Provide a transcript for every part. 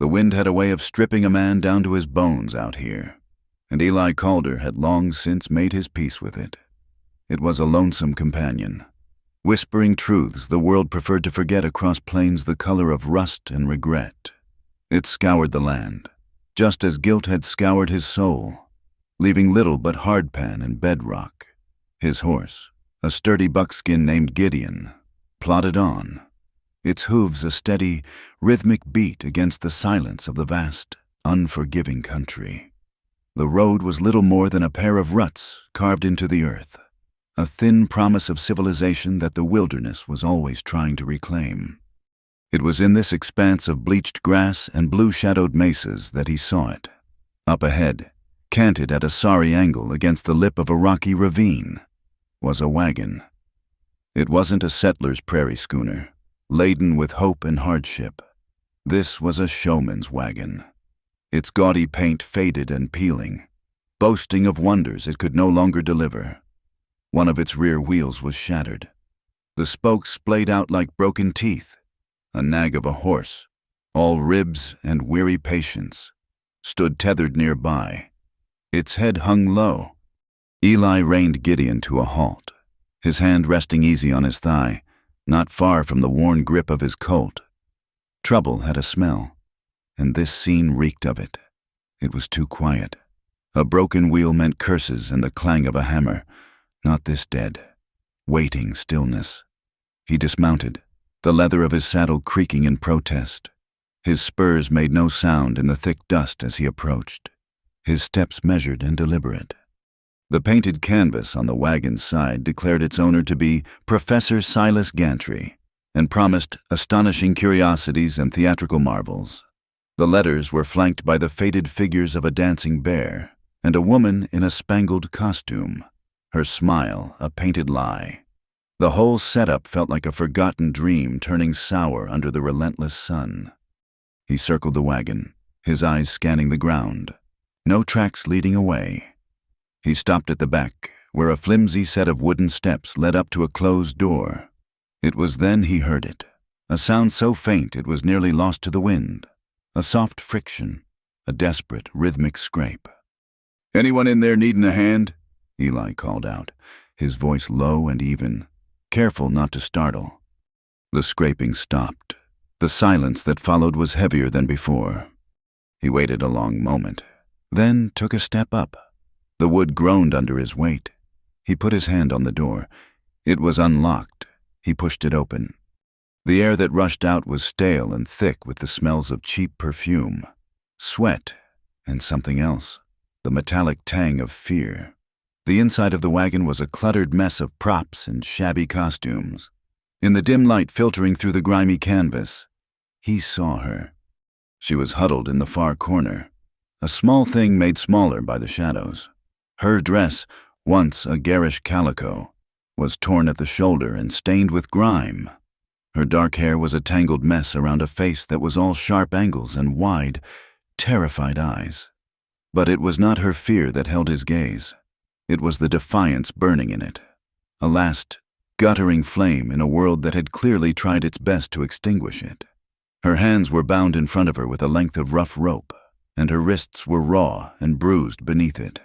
The wind had a way of stripping a man down to his bones out here, and Eli Calder had long since made his peace with it. It was a lonesome companion, whispering truths the world preferred to forget across plains the color of rust and regret. It scoured the land, just as guilt had scoured his soul, leaving little but hardpan and bedrock. His horse, a sturdy buckskin named Gideon, plodded on, its hooves a steady, rhythmic beat against the silence of the vast, unforgiving country. The road was little more than a pair of ruts carved into the earth, a thin promise of civilization that the wilderness was always trying to reclaim. It was in this expanse of bleached grass and blue-shadowed mesas that he saw it. Up ahead, canted at a sorry angle against the lip of a rocky ravine, was a wagon. It wasn't a settler's prairie schooner, laden with hope and hardship. This was a showman's wagon, its gaudy paint faded and peeling, boasting of wonders it could no longer deliver. One of its rear wheels was shattered. The spokes splayed out like broken teeth. A nag of a horse, all ribs and weary patience, stood tethered nearby. Its head hung low. Eli reined Gideon to a halt, his hand resting easy on his thigh, not far from the worn grip of his colt. Trouble had a smell, and this scene reeked of it. It was too quiet. A broken wheel meant curses and the clang of a hammer. Not this dead, waiting stillness. He dismounted, the leather of his saddle creaking in protest. His spurs made no sound in the thick dust as he approached, his steps measured and deliberate. The painted canvas on the wagon's side declared its owner to be Professor Silas Gantry, and promised astonishing curiosities and theatrical marvels. The letters were flanked by the faded figures of a dancing bear and a woman in a spangled costume, her smile a painted lie. The whole setup felt like a forgotten dream turning sour under the relentless sun. He circled the wagon, his eyes scanning the ground. No tracks leading away. He stopped at the back, where a flimsy set of wooden steps led up to a closed door. It was then he heard it, a sound so faint it was nearly lost to the wind. A soft friction, a desperate, rhythmic scrape. "Anyone in there needing a hand?" Eli called out, his voice low and even, careful not to startle. The scraping stopped. The silence that followed was heavier than before. He waited a long moment, then took a step up. The wood groaned under his weight. He put his hand on the door. It was unlocked. He pushed it open. The air that rushed out was stale and thick with the smells of cheap perfume, sweat, and something else, the metallic tang of fear. The inside of the wagon was a cluttered mess of props and shabby costumes. In the dim light filtering through the grimy canvas, he saw her. She was huddled in the far corner, a small thing made smaller by the shadows. Her dress, once a garish calico, was torn at the shoulder and stained with grime. Her dark hair was a tangled mess around a face that was all sharp angles and wide, terrified eyes. But it was not her fear that held his gaze. It was the defiance burning in it, a last, guttering flame in a world that had clearly tried its best to extinguish it. Her hands were bound in front of her with a length of rough rope, and her wrists were raw and bruised beneath it.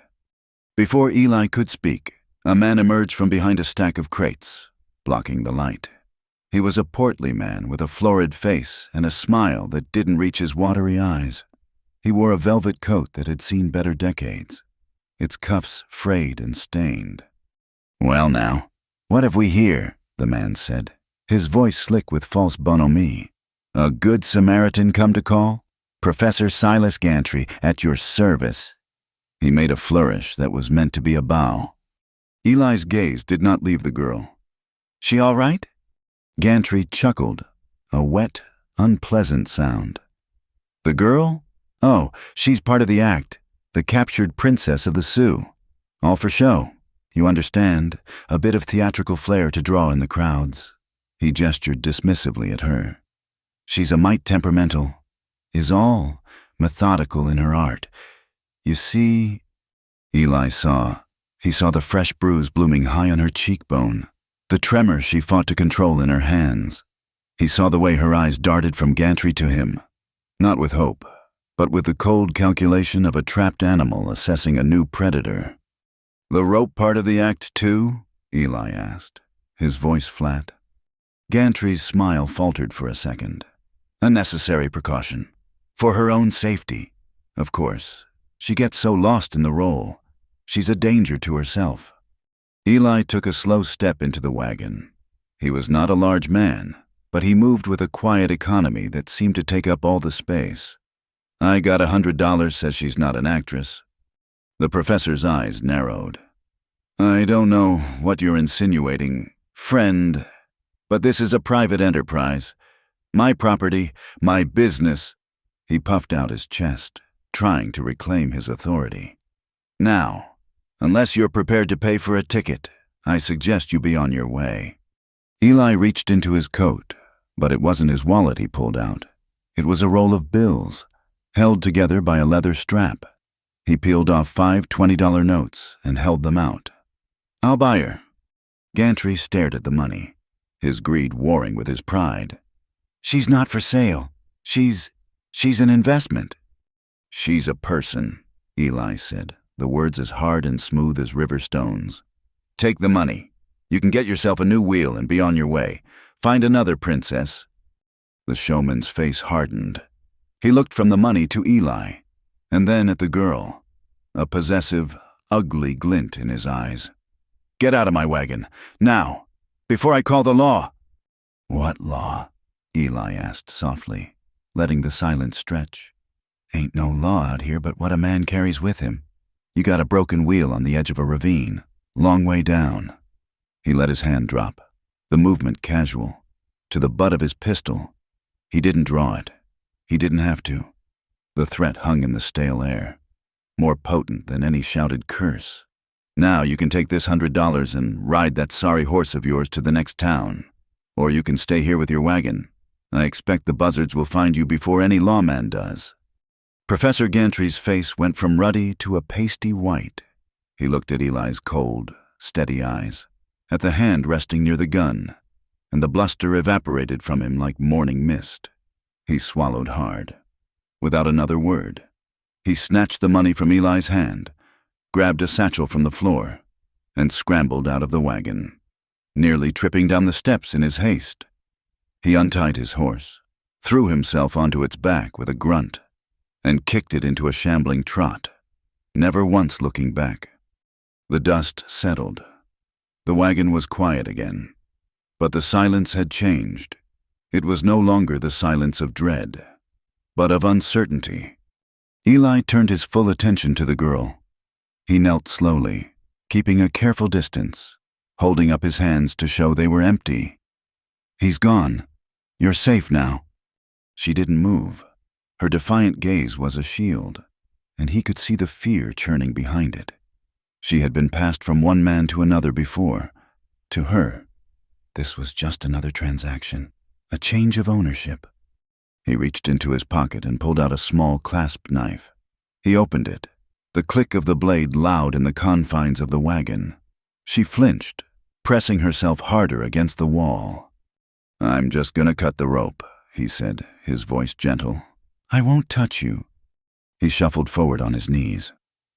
Before Eli could speak, a man emerged from behind a stack of crates, blocking the light. He was a portly man with a florid face and a smile that didn't reach his watery eyes. He wore a velvet coat that had seen better decades, its cuffs frayed and stained. "Well now, what have we here?" the man said, his voice slick with false bonhomie. "A good Samaritan come to call? Professor Silas Gantry, at your service." He made a flourish that was meant to be a bow. Eli's gaze did not leave the girl. "She all right?" Gantry chuckled, a wet, unpleasant sound. "The girl? Oh, she's part of the act. The captured princess of the Sioux. All for show. You understand, a bit of theatrical flair to draw in the crowds." He gestured dismissively at her. "She's a mite temperamental, is all, methodical in her art. You see," Eli saw. He saw the fresh bruise blooming high on her cheekbone, the tremor she fought to control in her hands. He saw the way her eyes darted from Gantry to him, Not with hope, but with the cold calculation of a trapped animal assessing a new predator. "The rope part of the act, too?" Eli asked, his voice flat. Gantry's smile faltered for a second. "A necessary precaution. For her own safety. Of course. She gets so lost in the role. She's a danger to herself." Eli took a slow step into the wagon. He was not a large man, but he moved with a quiet economy that seemed to take up all the space. "I got $100, says she's not an actress." The professor's eyes narrowed. "I don't know what you're insinuating, friend, but this is a private enterprise. My property, my business." He puffed out his chest, trying to reclaim his authority. "Now, unless you're prepared to pay for a ticket, I suggest you be on your way." Eli reached into his coat, but it wasn't his wallet he pulled out. It was a roll of bills, held together by a leather strap. He peeled off 5 $20 notes and held them out. "I'll buy her." Gantry stared at the money, his greed warring with his pride. "She's not for sale. She's an investment." "She's a person," Eli said, the words as hard and smooth as river stones. "Take the money. You can get yourself a new wheel and be on your way. Find another princess." The showman's face hardened. He looked from the money to Eli, and then at the girl, a possessive, ugly glint in his eyes. "Get out of my wagon, now, before I call the law." "What law?" Eli asked softly, letting the silence stretch. "Ain't no law out here but what a man carries with him. You got a broken wheel on the edge of a ravine, long way down." He let his hand drop, the movement casual, to the butt of his pistol. He didn't draw it. He didn't have to. The threat hung in the stale air, more potent than any shouted curse. "Now you can take this $100 and ride that sorry horse of yours to the next town. Or you can stay here with your wagon. I expect the buzzards will find you before any lawman does." Professor Gantry's face went from ruddy to a pasty white. He looked at Eli's cold, steady eyes, at the hand resting near the gun, and the bluster evaporated from him like morning mist. He swallowed hard. Without another word, he snatched the money from Eli's hand, grabbed a satchel from the floor, and scrambled out of the wagon, nearly tripping down the steps in his haste. He untied his horse, threw himself onto its back with a grunt, and kicked it into a shambling trot, never once looking back. The dust settled. The wagon was quiet again, but the silence had changed. It was no longer the silence of dread, but of uncertainty. Eli turned his full attention to the girl. He knelt slowly, keeping a careful distance, holding up his hands to show they were empty. "He's gone. You're safe now." She didn't move. Her defiant gaze was a shield, and he could see the fear churning behind it. She had been passed from one man to another before. To her, this was just another transaction, a change of ownership. He reached into his pocket and pulled out a small clasp knife. He opened it, the click of the blade loud in the confines of the wagon. She flinched, pressing herself harder against the wall. "I'm just gonna cut the rope," he said, his voice gentle. "I won't touch you." He shuffled forward on his knees,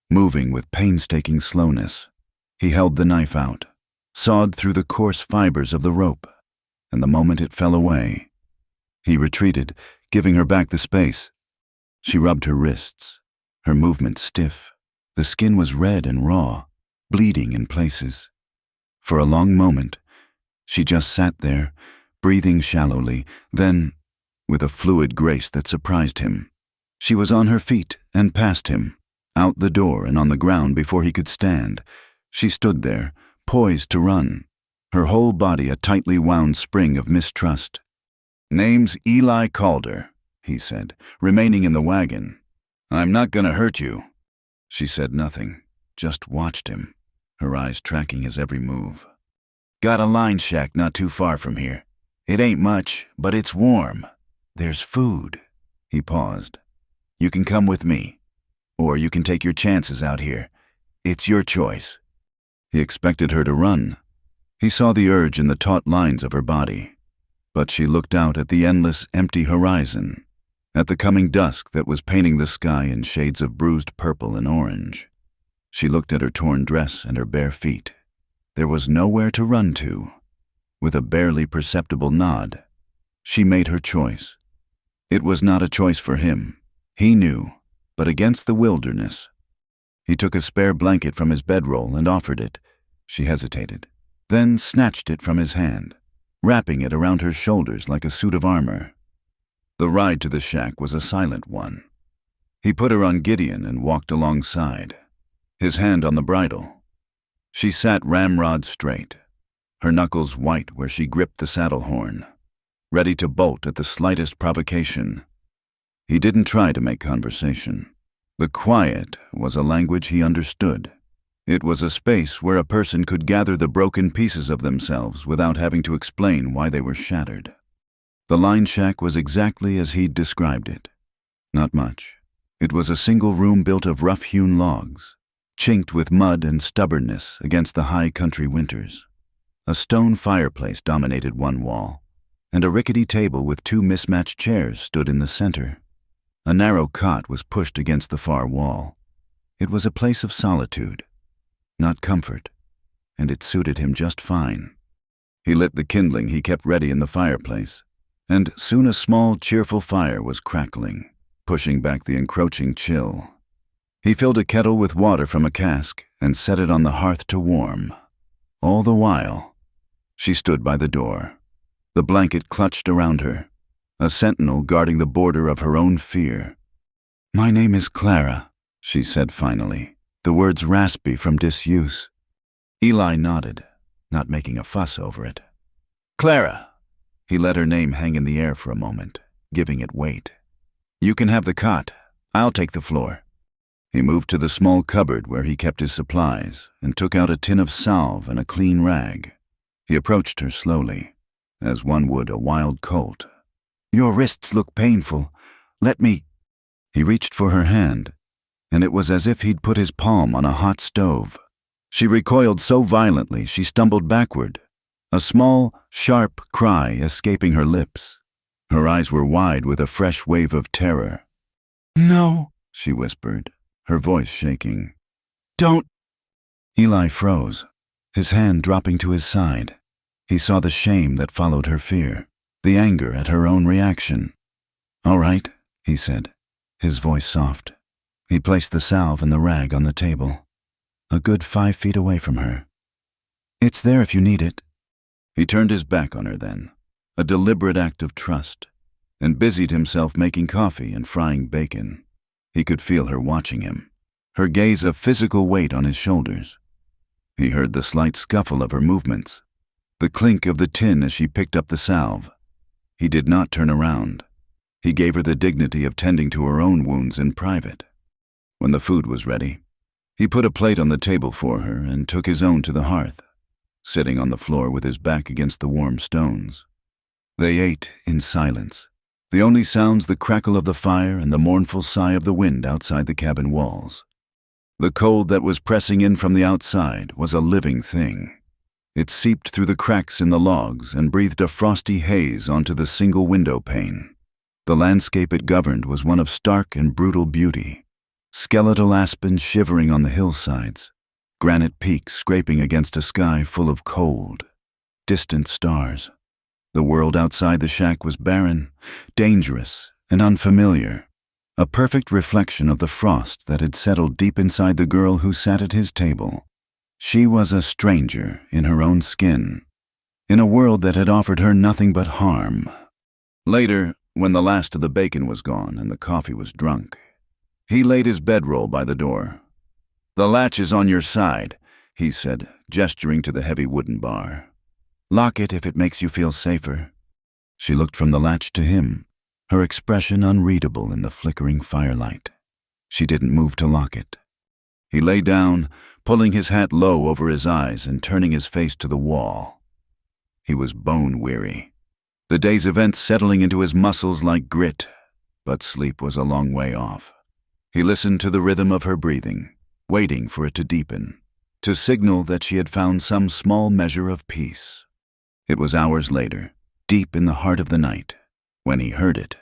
moving with painstaking slowness. He held the knife out, sawed through the coarse fibers of the rope, and the moment it fell away, he retreated, giving her back the space. She rubbed her wrists, her movements stiff. The skin was red and raw, bleeding in places. For a long moment, she just sat there, breathing shallowly, then, with a fluid grace that surprised him, she was on her feet and past him, out the door and on the ground before he could stand. She stood there, poised to run, her whole body a tightly wound spring of mistrust. "Name's Eli Calder," he said, remaining in the wagon. "I'm not gonna hurt you." She said nothing, just watched him, her eyes tracking his every move. "Got a line shack not too far from here. It ain't much, but it's warm. There's food." He paused. "You can come with me, or you can take your chances out here. It's your choice." He expected her to run. He saw the urge in the taut lines of her body, but she looked out at the endless, empty horizon, at the coming dusk that was painting the sky in shades of bruised purple and orange. She looked at her torn dress and her bare feet. There was nowhere to run to. With a barely perceptible nod, she made her choice. It was not a choice for him, he knew, but against the wilderness. He took a spare blanket from his bedroll and offered it. She hesitated, then snatched it from his hand, wrapping it around her shoulders like a suit of armor. The ride to the shack was a silent one. He put her on Gideon and walked alongside, his hand on the bridle. She sat ramrod straight, her knuckles white where she gripped the saddle horn, ready to bolt at the slightest provocation. He didn't try to make conversation. The quiet was a language he understood. It was a space where a person could gather the broken pieces of themselves without having to explain why they were shattered. The line shack was exactly as he'd described it. Not much. It was a single room built of rough-hewn logs, chinked with mud and stubbornness against the high country winters. A stone fireplace dominated one wall, and a rickety table with two mismatched chairs stood in the center. A narrow cot was pushed against the far wall. It was a place of solitude, not comfort, and it suited him just fine. He lit the kindling he kept ready in the fireplace, and soon a small, cheerful fire was crackling, pushing back the encroaching chill. He filled a kettle with water from a cask and set it on the hearth to warm. All the while, she stood by the door, the blanket clutched around her, a sentinel guarding the border of her own fear. "My name is Clara," she said finally, the words raspy from disuse. Eli nodded, not making a fuss over it. "Clara." He let her name hang in the air for a moment, giving it weight. "You can have the cot. I'll take the floor." He moved to the small cupboard where he kept his supplies and took out a tin of salve and a clean rag. He approached her slowly, as one would a wild colt. "Your wrists look painful. Let me—" He reached for her hand, and it was as if he'd put his palm on a hot stove. She recoiled so violently she stumbled backward, a small, sharp cry escaping her lips. Her eyes were wide with a fresh wave of terror. "No," she whispered, her voice shaking. "Don't." Eli froze, his hand dropping to his side. He saw the shame that followed her fear, the anger at her own reaction. "All right," he said, his voice soft. He placed the salve and the rag on the table, a good 5 feet away from her. "It's there if you need it." He turned his back on her then, a deliberate act of trust, and busied himself making coffee and frying bacon. He could feel her watching him, her gaze of physical weight on his shoulders. He heard the slight scuffle of her movements, the clink of the tin as she picked up the salve. He did not turn around. He gave her the dignity of tending to her own wounds in private. When the food was ready, he put a plate on the table for her and took his own to the hearth, sitting on the floor with his back against the warm stones. They ate in silence, the only sounds the crackle of the fire and the mournful sigh of the wind outside the cabin walls. The cold that was pressing in from the outside was a living thing. It seeped through the cracks in the logs and breathed a frosty haze onto the single window pane. The landscape it governed was one of stark and brutal beauty. Skeletal aspens shivering on the hillsides, granite peaks scraping against a sky full of cold, distant stars. The world outside the shack was barren, dangerous, and unfamiliar, a perfect reflection of the frost that had settled deep inside the girl who sat at his table. She was a stranger in her own skin, in a world that had offered her nothing but harm. Later, when the last of the bacon was gone and the coffee was drunk, he laid his bedroll by the door. "The latch is on your side," he said, gesturing to the heavy wooden bar. "Lock it if it makes you feel safer." She looked from the latch to him, her expression unreadable in the flickering firelight. She didn't move to lock it. He lay down, pulling his hat low over his eyes and turning his face to the wall. He was bone-weary, the day's events settling into his muscles like grit, but sleep was a long way off. He listened to the rhythm of her breathing, waiting for it to deepen, to signal that she had found some small measure of peace. It was hours later, deep in the heart of the night, when he heard it.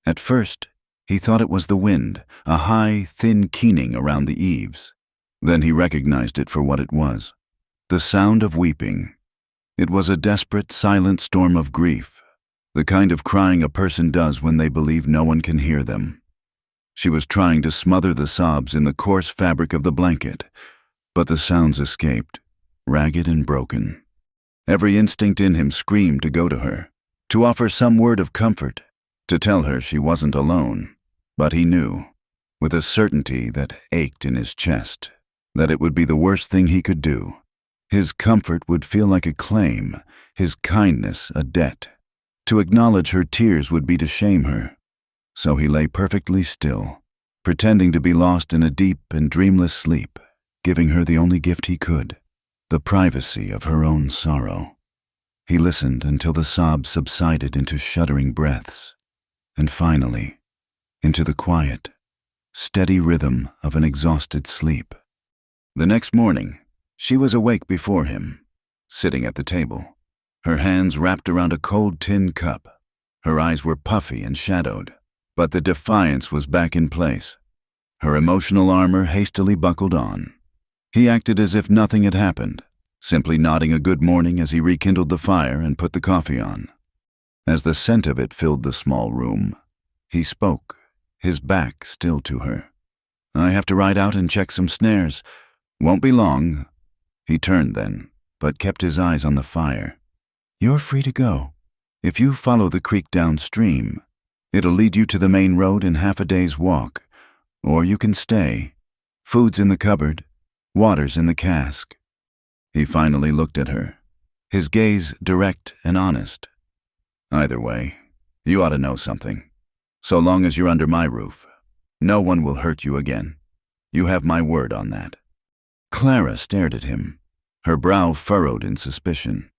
At first, He thought it was the wind, a high, thin keening around the eaves. Then he recognized it for what it was. The sound of weeping. It was a desperate, silent storm of grief, the kind of crying a person does when they believe no one can hear them. She was trying to smother the sobs in the coarse fabric of the blanket, but the sounds escaped, ragged and broken. Every instinct in him screamed to go to her, to offer some word of comfort, to tell her she wasn't alone. But he knew, with a certainty that ached in his chest, that it would be the worst thing he could do. His comfort would feel like a claim, his kindness a debt. To acknowledge her tears would be to shame her. So he lay perfectly still, pretending to be lost in a deep and dreamless sleep, giving her the only gift he could, the privacy of her own sorrow. He listened until the sobs subsided into shuddering breaths, and finally, into the quiet, steady rhythm of an exhausted sleep. The next morning, she was awake before him, sitting at the table, her hands wrapped around a cold tin cup. Her eyes were puffy and shadowed, but the defiance was back in place. Her emotional armor hastily buckled on. He acted as if nothing had happened, simply nodding a good morning as he rekindled the fire and put the coffee on. As the scent of it filled the small room, he spoke, his back still to her. "I have to ride out and check some snares. Won't be long." He turned then, but kept his eyes on the fire. "You're free to go. If you follow the creek downstream, it'll lead you to the main road in half a day's walk. Or you can stay. Food's in the cupboard, water's in the cask." He finally looked at her, his gaze direct and honest. "Either way, you ought to know something. So long as you're under my roof, no one will hurt you again. You have my word on that." Clara stared at him, her brow furrowed in suspicion.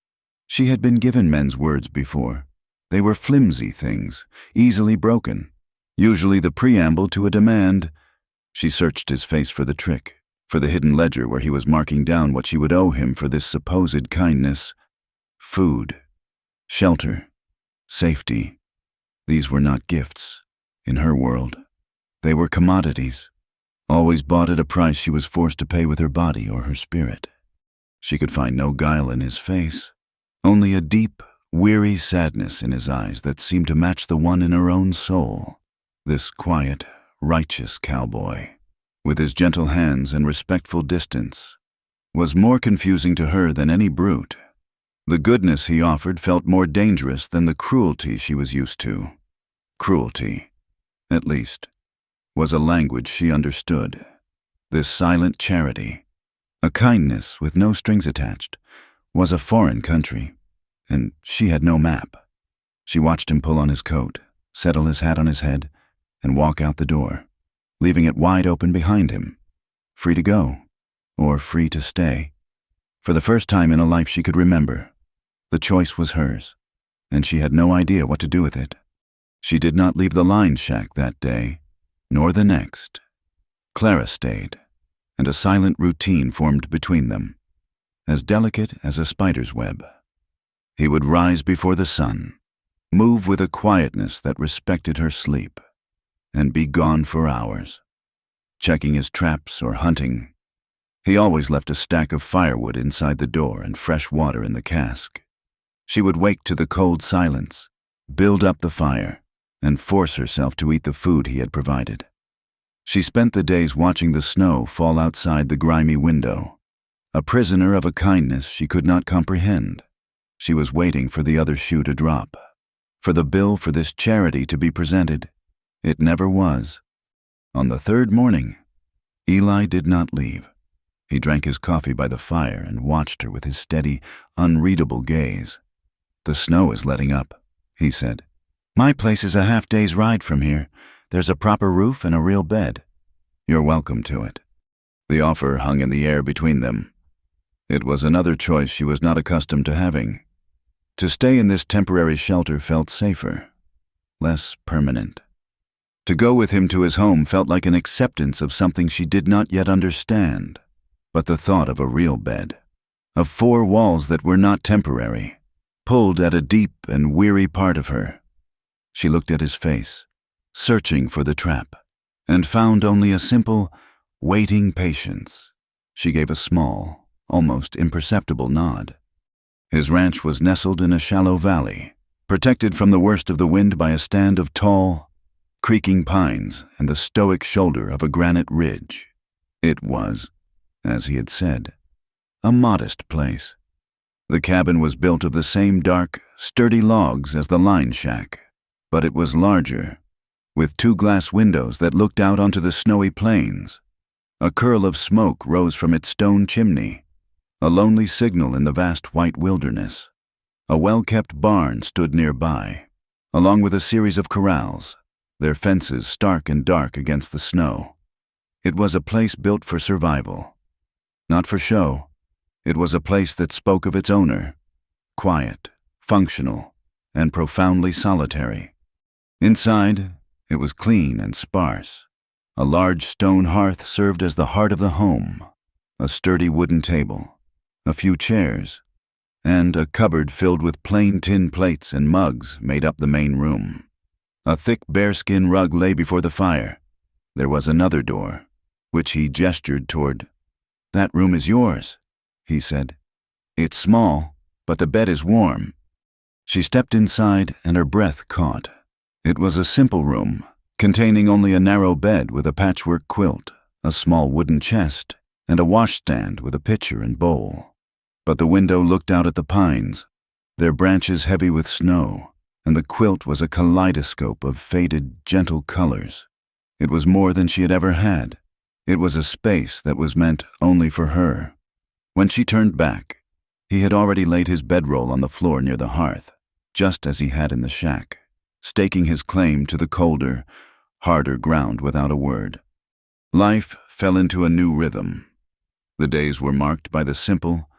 She had been given men's words before. They were flimsy things, easily broken, usually the preamble to a demand. She searched his face for the trick, for the hidden ledger where he was marking down what she would owe him for this supposed kindness. Food, shelter, safety. These were not gifts, in her world. They were commodities, always bought at a price she was forced to pay with her body or her spirit. She could find no guile in his face, only a deep, weary sadness in his eyes that seemed to match the one in her own soul. This quiet, righteous cowboy, with his gentle hands and respectful distance, was more confusing to her than any brute. The goodness he offered felt more dangerous than the cruelty she was used to. Cruelty, at least, was a language she understood. This silent charity, a kindness with no strings attached, was a foreign country, and she had no map. She watched him pull on his coat, settle his hat on his head, and walk out the door, leaving it wide open behind him, free to go, or free to stay. For the first time in a life she could remember, the choice was hers, and she had no idea what to do with it. She did not leave the line shack that day, nor the next. Clara stayed, and a silent routine formed between them, as delicate as a spider's web. He would rise before the sun, move with a quietness that respected her sleep, and be gone for hours, checking his traps or hunting. He always left a stack of firewood inside the door and fresh water in the cask. She would wake to the cold silence, build up the fire, and force herself to eat the food he had provided. She spent the days watching the snow fall outside the grimy window, a prisoner of a kindness she could not comprehend. She was waiting for the other shoe to drop, for the bill for this charity to be presented. It never was. On the third morning, Eli did not leave. He drank his coffee by the fire and watched her with his steady, unreadable gaze. "The snow is letting up," he said. "My place is a half-day's ride from here. There's a proper roof and a real bed. You're welcome to it." The offer hung in the air between them. It was another choice she was not accustomed to having. To stay in this temporary shelter felt safer, less permanent. To go with him to his home felt like an acceptance of something she did not yet understand. But the thought of a real bed, of four walls that were not temporary, pulled at a deep and weary part of her. She looked at his face, searching for the trap, and found only a simple, waiting patience. She gave a small, almost imperceptible nod. His ranch was nestled in a shallow valley, protected from the worst of the wind by a stand of tall, creaking pines and the stoic shoulder of a granite ridge. It was, as he had said, a modest place. The cabin was built of the same dark, sturdy logs as the line shack, but it was larger, with 2 glass windows that looked out onto the snowy plains. A curl of smoke rose from its stone chimney, a lonely signal in the vast white wilderness. A well-kept barn stood nearby, along with a series of corrals, their fences stark and dark against the snow. It was a place built for survival. Not for show. It was a place that spoke of its owner, quiet, functional, and profoundly solitary. Inside, it was clean and sparse. A large stone hearth served as the heart of the home, a sturdy wooden table, a few chairs, and a cupboard filled with plain tin plates and mugs made up the main room. A thick bearskin rug lay before the fire. There was another door, which he gestured toward. "That room is yours," he said. "It's small, but the bed is warm." She stepped inside and her breath caught. It was a simple room, containing only a narrow bed with a patchwork quilt, a small wooden chest, and a washstand with a pitcher and bowl. But the window looked out at the pines, their branches heavy with snow, and the quilt was a kaleidoscope of faded, gentle colors. It was more than she had ever had. It was a space that was meant only for her. When she turned back, he had already laid his bedroll on the floor near the hearth, just as he had in the shack, staking his claim to the colder, harder ground without a word. Life fell into a new rhythm. The days were marked by the simple,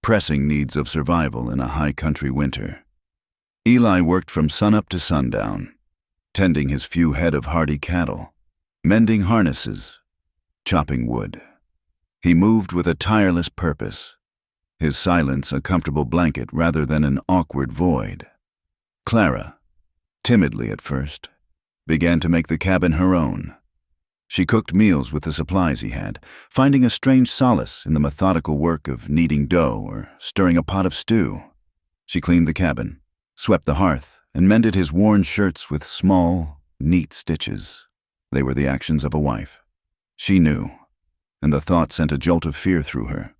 pressing needs of survival in a high-country winter. Eli worked from sunup to sundown, tending his few head of hardy cattle, mending harnesses, chopping wood. He moved with a tireless purpose, his silence a comfortable blanket rather than an awkward void. Clara, timidly at first, began to make the cabin her own. She cooked meals with the supplies he had, finding a strange solace in the methodical work of kneading dough or stirring a pot of stew. She cleaned the cabin, swept the hearth, and mended his worn shirts with small, neat stitches. They were the actions of a wife. She knew, and the thought sent a jolt of fear through her.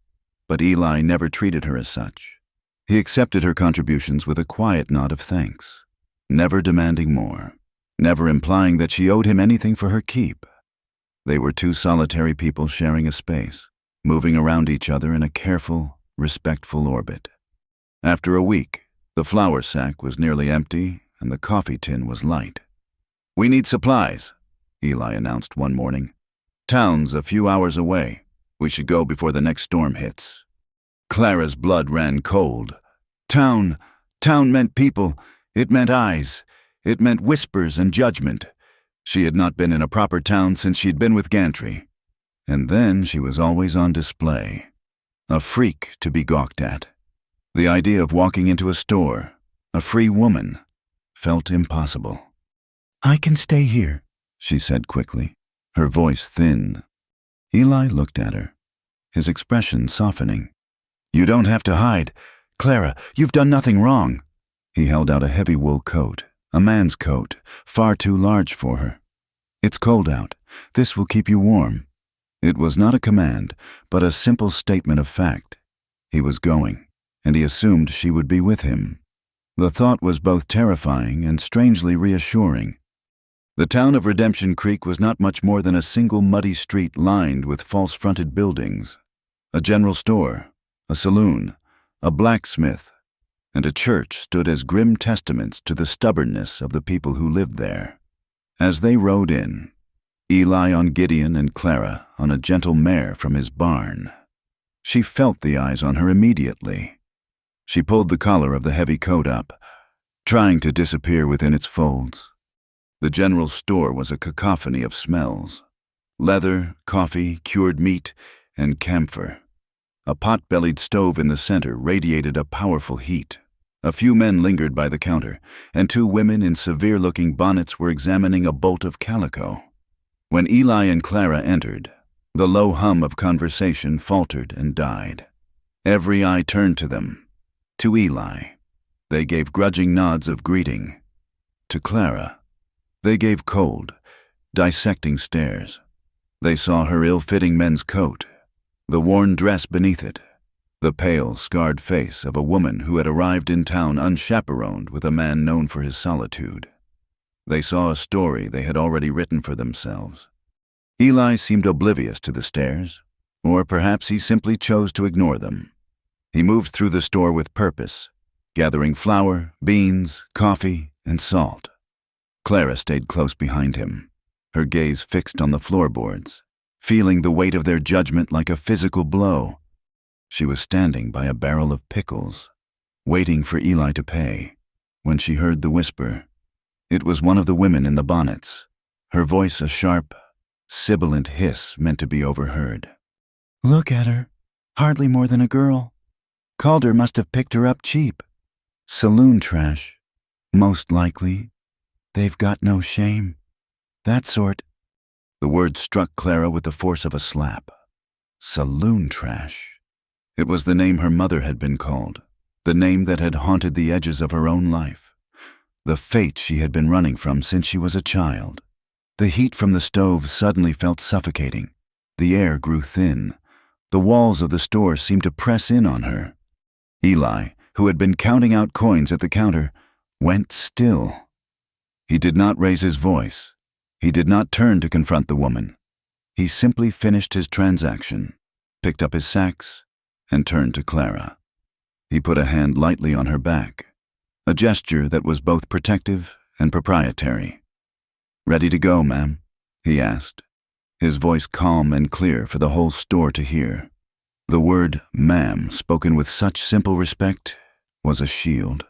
But Eli never treated her as such. He accepted her contributions with a quiet nod of thanks, never demanding more, never implying that she owed him anything for her keep. They were 2 solitary people sharing a space, moving around each other in a careful, respectful orbit. After a week, the flour sack was nearly empty and the coffee tin was light. "We need supplies," Eli announced one morning. "Town's a few hours away. We should go before the next storm hits." Clara's blood ran cold. Town meant people. It meant eyes. It meant whispers and judgment. She had not been in a proper town since she'd been with Gantry. And then she was always on display. A freak to be gawked at. The idea of walking into a store, a free woman, felt impossible. "I can stay here," she said quickly, her voice thin. Eli looked at her, his expression softening. "You don't have to hide. Clara, you've done nothing wrong." He held out a heavy wool coat, a man's coat, far too large for her. "It's cold out. This will keep you warm." It was not a command, but a simple statement of fact. He was going, and he assumed she would be with him. The thought was both terrifying and strangely reassuring. The town of Redemption Creek was not much more than a single muddy street lined with false-fronted buildings. A general store, a saloon, a blacksmith, and a church stood as grim testaments to the stubbornness of the people who lived there. As they rode in, Eli on Gideon and Clara on a gentle mare from his barn, she felt the eyes on her immediately. She pulled the collar of the heavy coat up, trying to disappear within its folds. The general store was a cacophony of smells: leather, coffee, cured meat, and camphor. A pot-bellied stove in the center radiated a powerful heat. A few men lingered by the counter, and two women in severe-looking bonnets were examining a bolt of calico. When Eli and Clara entered, the low hum of conversation faltered and died. Every eye turned to them. To Eli, they gave grudging nods of greeting. To Clara, they gave cold, dissecting stares. They saw her ill-fitting men's coat, the worn dress beneath it, the pale, scarred face of a woman who had arrived in town unchaperoned with a man known for his solitude. They saw a story they had already written for themselves. Eli seemed oblivious to the stares, or perhaps he simply chose to ignore them. He moved through the store with purpose, gathering flour, beans, coffee, and salt. Clara stayed close behind him, her gaze fixed on the floorboards, feeling the weight of their judgment like a physical blow. She was standing by a barrel of pickles, waiting for Eli to pay, when she heard the whisper. It was one of the women in the bonnets, her voice a sharp, sibilant hiss meant to be overheard. "Look at her. Hardly more than a girl. Calder must have picked her up cheap. Saloon trash. Most likely. They've got no shame. That sort." The word struck Clara with the force of a slap. Saloon trash. It was the name her mother had been called, the name that had haunted the edges of her own life, the fate she had been running from since she was a child. The heat from the stove suddenly felt suffocating. The air grew thin. The walls of the store seemed to press in on her. Eli, who had been counting out coins at the counter, went still. He did not raise his voice. He did not turn to confront the woman. He simply finished his transaction, picked up his sacks, and turned to Clara. He put a hand lightly on her back, a gesture that was both protective and proprietary. "Ready to go, ma'am?" he asked, his voice calm and clear for the whole store to hear. The word ma'am, spoken with such simple respect, was a shield.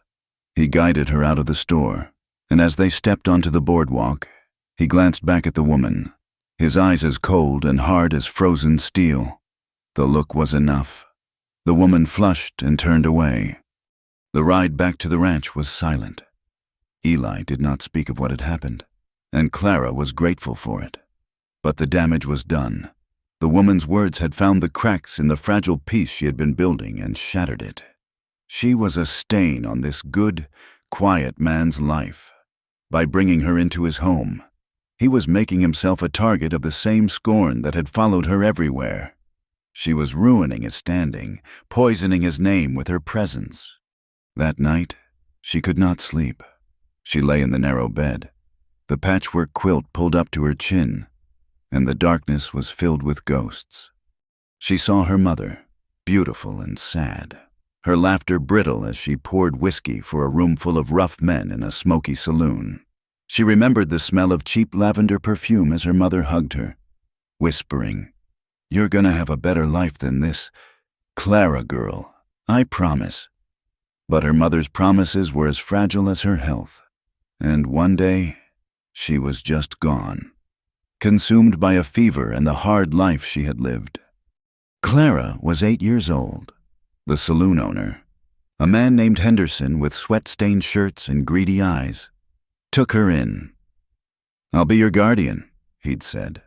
He guided her out of the store, and as they stepped onto the boardwalk, he glanced back at the woman, his eyes as cold and hard as frozen steel. The look was enough. The woman flushed and turned away. The ride back to the ranch was silent. Eli did not speak of what had happened, and Clara was grateful for it. But the damage was done. The woman's words had found the cracks in the fragile peace she had been building and shattered it. She was a stain on this good, quiet man's life. By bringing her into his home, he was making himself a target of the same scorn that had followed her everywhere. She was ruining his standing, poisoning his name with her presence. That night, she could not sleep. She lay in the narrow bed, the patchwork quilt pulled up to her chin, and the darkness was filled with ghosts. She saw her mother, beautiful and sad, her laughter brittle as she poured whiskey for a room full of rough men in a smoky saloon. She remembered the smell of cheap lavender perfume as her mother hugged her, whispering, "You're gonna have a better life than this, Clara girl, I promise." But her mother's promises were as fragile as her health, and one day, she was just gone, consumed by a fever and the hard life she had lived. Clara was 8 years old. The saloon owner, a man named Henderson with sweat-stained shirts and greedy eyes, took her in. "I'll be your guardian," he'd said.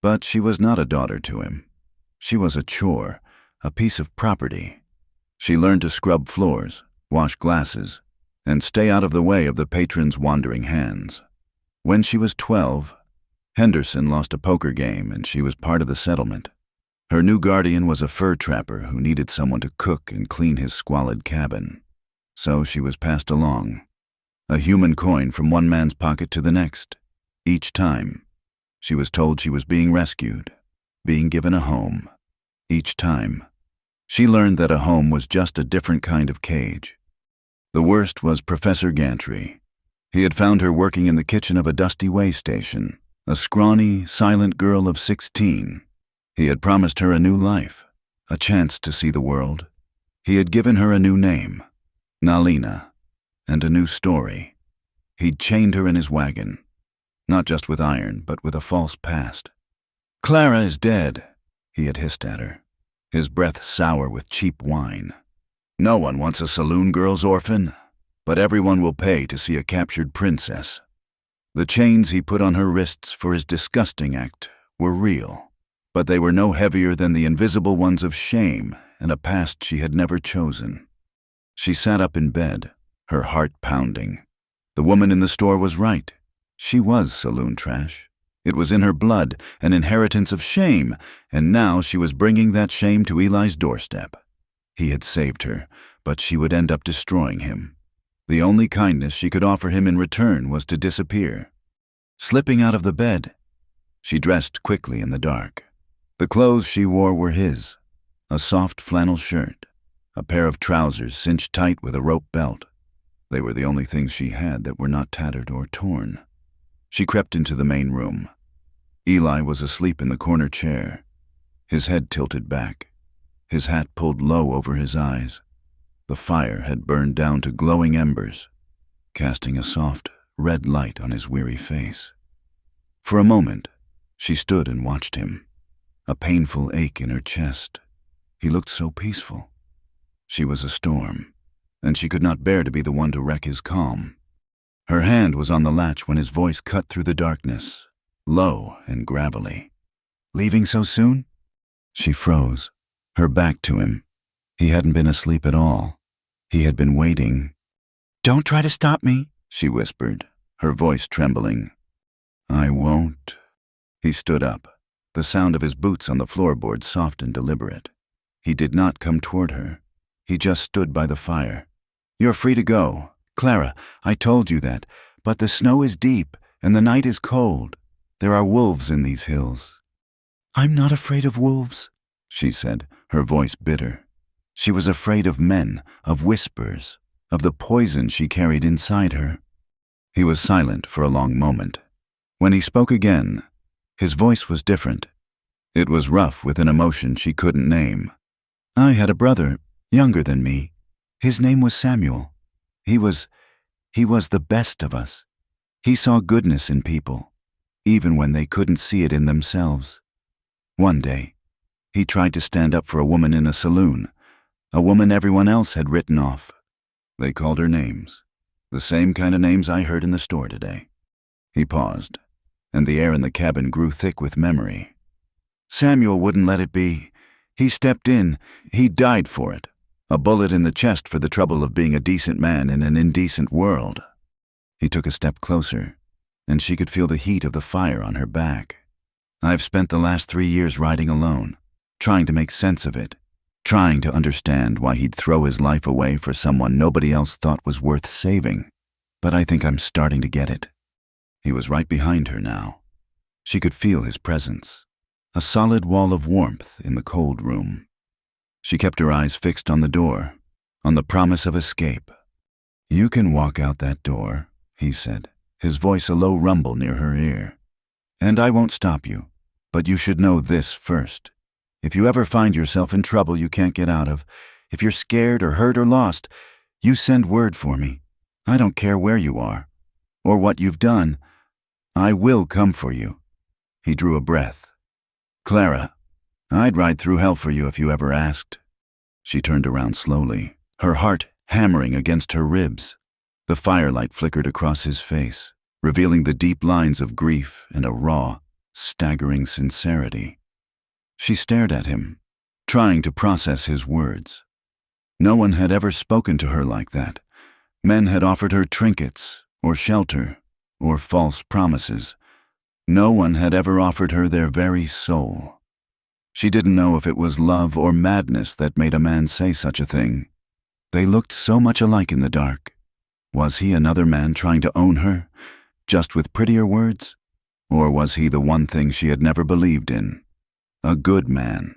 But she was not a daughter to him. She was a chore, a piece of property. She learned to scrub floors, wash glasses, and stay out of the way of the patron's wandering hands. When she was 12, Henderson lost a poker game and she was part of the settlement. Her new guardian was a fur trapper who needed someone to cook and clean his squalid cabin. So she was passed along, a human coin from one man's pocket to the next. Each time, she was told she was being rescued, being given a home. Each time, she learned that a home was just a different kind of cage. The worst was Professor Gantry. He had found her working in the kitchen of a dusty way station, a scrawny, silent girl of 16. He had promised her a new life, a chance to see the world. He had given her a new name, Nalina, and a new story. He'd chained her in his wagon, not just with iron, but with a false past. "Clara is dead," he had hissed at her, his breath sour with cheap wine. No one wants a saloon girl's orphan, but everyone will pay to see a captured princess. The chains he put on her wrists for his disgusting act were real, but they were no heavier than the invisible ones of shame and a past she had never chosen. She sat up in bed, her heart pounding. The woman in the store was right. She was saloon trash. It was in her blood, an inheritance of shame, and now she was bringing that shame to Eli's doorstep. He had saved her, but she would end up destroying him. The only kindness she could offer him in return was to disappear. Slipping out of the bed, she dressed quickly in the dark. The clothes she wore were his, a soft flannel shirt, a pair of trousers cinched tight with a rope belt. They were the only things she had that were not tattered or torn. She crept into the main room. Eli was asleep in the corner chair, his head tilted back, his hat pulled low over his eyes. The fire had burned down to glowing embers, casting a soft, red light on his weary face. For a moment, she stood and watched him, a painful ache in her chest. He looked so peaceful. She was a storm, and she could not bear to be the one to wreck his calm. Her hand was on the latch when his voice cut through the darkness, low and gravelly. "Leaving so soon?" She froze, her back to him. He hadn't been asleep at all. He had been waiting. "Don't try to stop me," she whispered, her voice trembling. "I won't." He stood up, the sound of his boots on the floorboard soft and deliberate. He did not come toward her. He just stood by the fire. "You're free to go. Clara, I told you that, but the snow is deep and the night is cold. There are wolves in these hills." "I'm not afraid of wolves," she said, her voice bitter. She was afraid of men, of whispers, of the poison she carried inside her. He was silent for a long moment. When he spoke again, his voice was different. It was rough with an emotion she couldn't name. "I had a brother, younger than me. His name was Samuel. He was the best of us. He saw goodness in people, even when they couldn't see it in themselves. One day, he tried to stand up for a woman in a saloon, a woman everyone else had written off. They called her names, the same kind of names I heard in the store today." He paused, and the air in the cabin grew thick with memory. "Samuel wouldn't let it be. He stepped in. He died for it. A bullet in the chest for the trouble of being a decent man in an indecent world." He took a step closer, and she could feel the heat of the fire on her back. "I've spent the last 3 years riding alone, trying to make sense of it, trying to understand why he'd throw his life away for someone nobody else thought was worth saving. But I think I'm starting to get it." He was right behind her now. She could feel his presence, a solid wall of warmth in the cold room. She kept her eyes fixed on the door, on the promise of escape. "You can walk out that door," he said, his voice a low rumble near her ear. "And I won't stop you, but you should know this first. If you ever find yourself in trouble you can't get out of, if you're scared or hurt or lost, you send word for me. I don't care where you are, or what you've done. I will come for you." He drew a breath. "Clara, I'd ride through hell for you if you ever asked." She turned around slowly, her heart hammering against her ribs. The firelight flickered across his face, revealing the deep lines of grief and a raw, staggering sincerity. She stared at him, trying to process his words. No one had ever spoken to her like that. Men had offered her trinkets, or shelter, or false promises. No one had ever offered her their very soul. She didn't know if it was love or madness that made a man say such a thing. They looked so much alike in the dark. Was he another man trying to own her, just with prettier words? Or was he the one thing she had never believed in? A good man.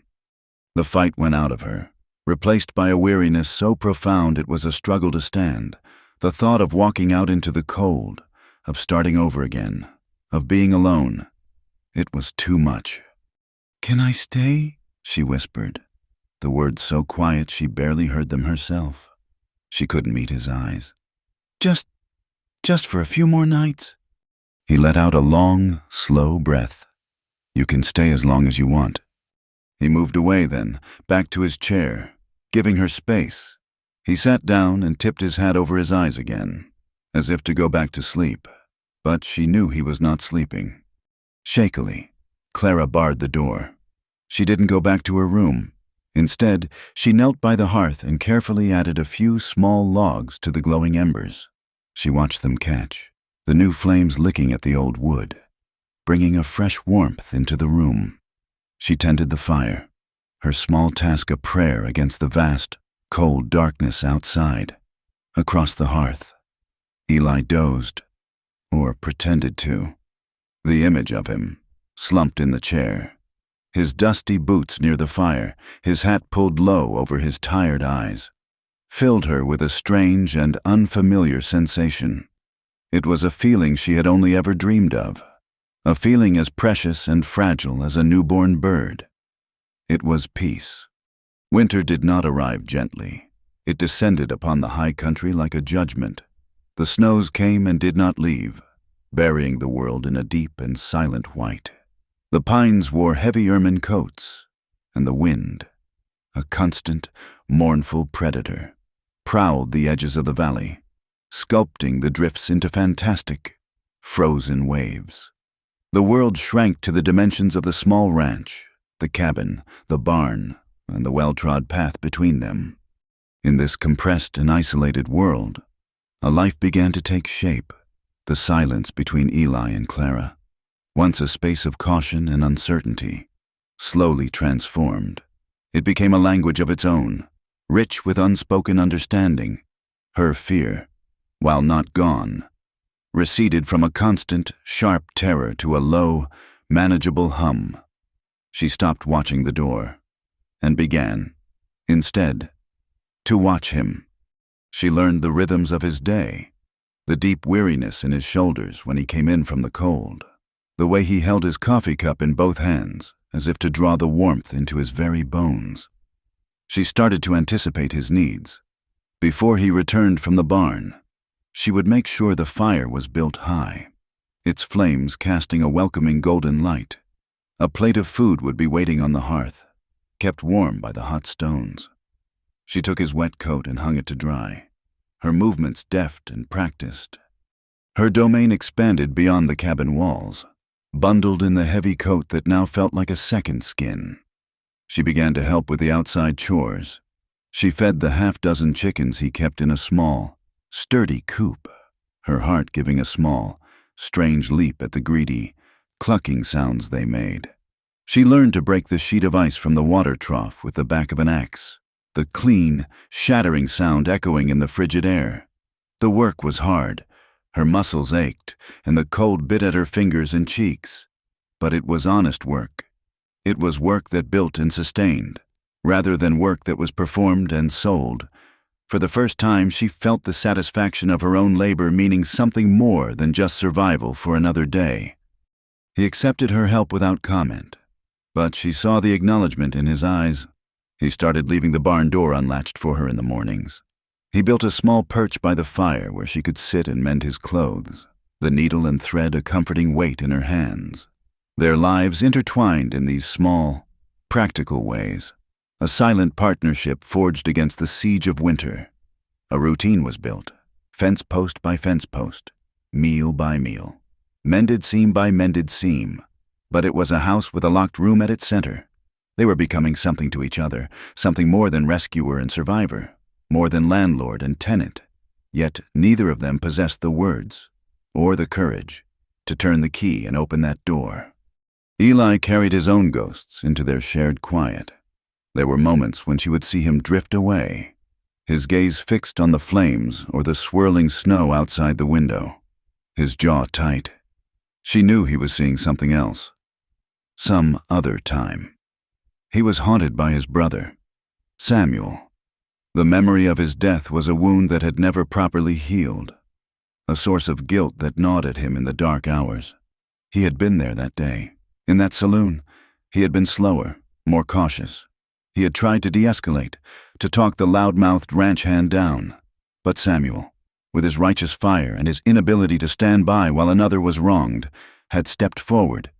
The fight went out of her, replaced by a weariness so profound it was a struggle to stand. The thought of walking out into the cold, of starting over again, of being alone, it was too much. "Can I stay?" she whispered, the words so quiet she barely heard them herself. She couldn't meet his eyes. Just for a few more nights." He let out a long, slow breath. "You can stay as long as you want." He moved away then, back to his chair, giving her space, He sat down and tipped his hat over his eyes again, as if to go back to sleep, but she knew he was not sleeping. Shakily, Clara barred the door. She didn't go back to her room. Instead, she knelt by the hearth and carefully added a few small logs to the glowing embers. She watched them catch, the new flames licking at the old wood, bringing a fresh warmth into the room. She tended the fire, her small task a prayer against the vast, cold darkness outside. Across the hearth, Eli dozed, or pretended to. The image of him, slumped in the chair, his dusty boots near the fire, his hat pulled low over his tired eyes, filled her with a strange and unfamiliar sensation. It was a feeling she had only ever dreamed of, a feeling as precious and fragile as a newborn bird. It was peace. Winter did not arrive gently. It descended upon the high country like a judgment. The snows came and did not leave, burying the world in a deep and silent white. The pines wore heavy ermine coats, and the wind, a constant, mournful predator, prowled the edges of the valley, sculpting the drifts into fantastic, frozen waves. The world shrank to the dimensions of the small ranch, the cabin, the barn, and the well-trod path between them. In this compressed and isolated world, a life began to take shape, the silence between Eli and Clara, once a space of caution and uncertainty, slowly transformed. It became a language of its own, rich with unspoken understanding. Her fear, while not gone, receded from a constant, sharp terror to a low, manageable hum. She stopped watching the door, and began, instead, to watch him. She learned the rhythms of his day, the deep weariness in his shoulders when he came in from the cold, the way he held his coffee cup in both hands, as if to draw the warmth into his very bones. She started to anticipate his needs. Before he returned from the barn, she would make sure the fire was built high, its flames casting a welcoming golden light. A plate of food would be waiting on the hearth, kept warm by the hot stones. She took his wet coat and hung it to dry, her movements deft and practiced. Her domain expanded beyond the cabin walls, bundled in the heavy coat that now felt like a second skin. She began to help with the outside chores. She fed the half-dozen chickens he kept in a small, sturdy coop, her heart giving a small, strange leap at the greedy, clucking sounds they made. She learned to break the sheet of ice from the water trough with the back of an axe, the clean, shattering sound echoing in the frigid air. The work was hard. Her muscles ached, and the cold bit at her fingers and cheeks. But it was honest work. It was work that built and sustained, rather than work that was performed and sold. For the first time, she felt the satisfaction of her own labor meaning something more than just survival for another day. He accepted her help without comment, but she saw the acknowledgement in his eyes. He started leaving the barn door unlatched for her in the mornings. He built a small perch by the fire where she could sit and mend his clothes, the needle and thread a comforting weight in her hands. Their lives intertwined in these small, practical ways, a silent partnership forged against the siege of winter. A routine was built, fence post by fence post, meal by meal, mended seam by mended seam, but it was a house with a locked room at its center. They were becoming something to each other, something more than rescuer and survivor, more than landlord and tenant. Yet neither of them possessed the words or the courage to turn the key and open that door. Eli carried his own ghosts into their shared quiet. There were moments when she would see him drift away, his gaze fixed on the flames or the swirling snow outside the window, his jaw tight. She knew he was seeing something else, some other time. He was haunted by his brother, Samuel. The memory of his death was a wound that had never properly healed, a source of guilt that gnawed at him in the dark hours. He had been there that day. In that saloon, he had been slower, more cautious. He had tried to de-escalate, to talk the loud-mouthed ranch hand down. But Samuel, with his righteous fire and his inability to stand by while another was wronged, had stepped forward.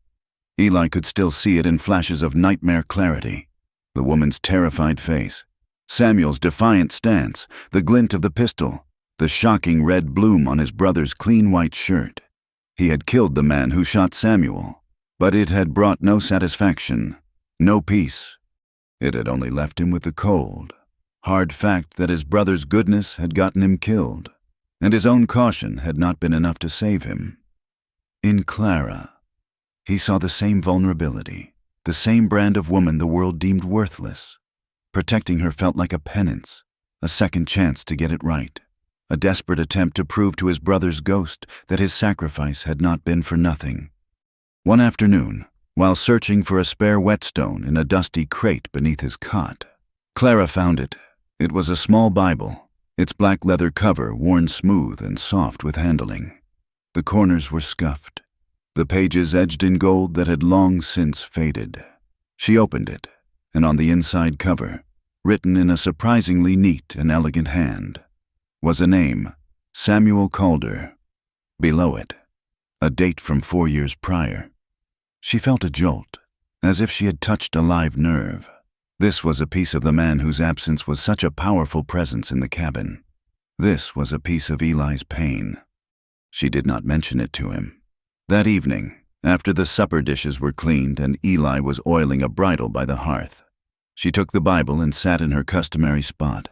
Eli could still see it in flashes of nightmare clarity. The woman's terrified face, Samuel's defiant stance, the glint of the pistol, the shocking red bloom on his brother's clean white shirt. He had killed the man who shot Samuel, but it had brought no satisfaction, no peace. It had only left him with the cold, hard fact that his brother's goodness had gotten him killed, and his own caution had not been enough to save him. In Clara, he saw the same vulnerability, the same brand of woman the world deemed worthless. Protecting her felt like a penance, a second chance to get it right, a desperate attempt to prove to his brother's ghost that his sacrifice had not been for nothing. One afternoon, while searching for a spare whetstone in a dusty crate beneath his cot, Clara found it. It was a small Bible, its black leather cover worn smooth and soft with handling. The corners were scuffed, the pages edged in gold that had long since faded. She opened it, and on the inside cover, written in a surprisingly neat and elegant hand, was a name, Samuel Calder. Below it, a date from 4 years prior. She felt a jolt, as if she had touched a live nerve. This was a piece of the man whose absence was such a powerful presence in the cabin. This was a piece of Eli's pain. She did not mention it to him. That evening, after the supper dishes were cleaned and Eli was oiling a bridle by the hearth, she took the Bible and sat in her customary spot.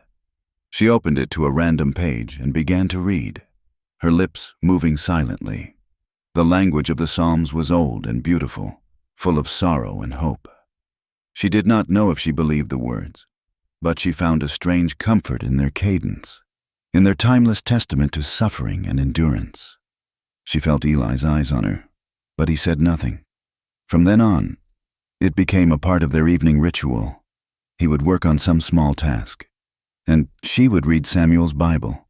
She opened it to a random page and began to read, her lips moving silently. The language of the Psalms was old and beautiful, full of sorrow and hope. She did not know if she believed the words, but she found a strange comfort in their cadence, in their timeless testament to suffering and endurance. She felt Eli's eyes on her, but he said nothing. From then on, it became a part of their evening ritual. He would work on some small task, and she would read Samuel's Bible,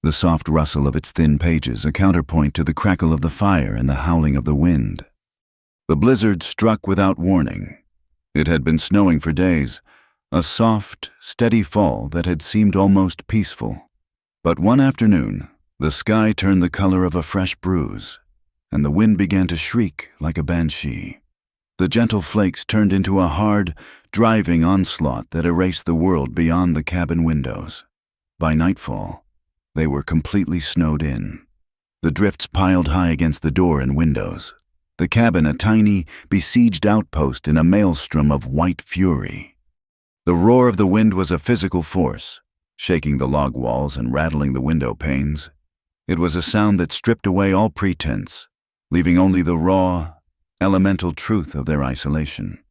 the soft rustle of its thin pages a counterpoint to the crackle of the fire and the howling of the wind. The blizzard struck without warning. It had been snowing for days, a soft, steady fall that had seemed almost peaceful. But one afternoon, the sky turned the color of a fresh bruise, and the wind began to shriek like a banshee. The gentle flakes turned into a hard, driving onslaught that erased the world beyond the cabin windows. By nightfall, they were completely snowed in. The drifts piled high against the door and windows. The cabin a tiny, besieged outpost in a maelstrom of white fury. The roar of the wind was a physical force, shaking the log walls and rattling the window panes. It was a sound that stripped away all pretense, leaving only the raw, elemental truth of their isolation.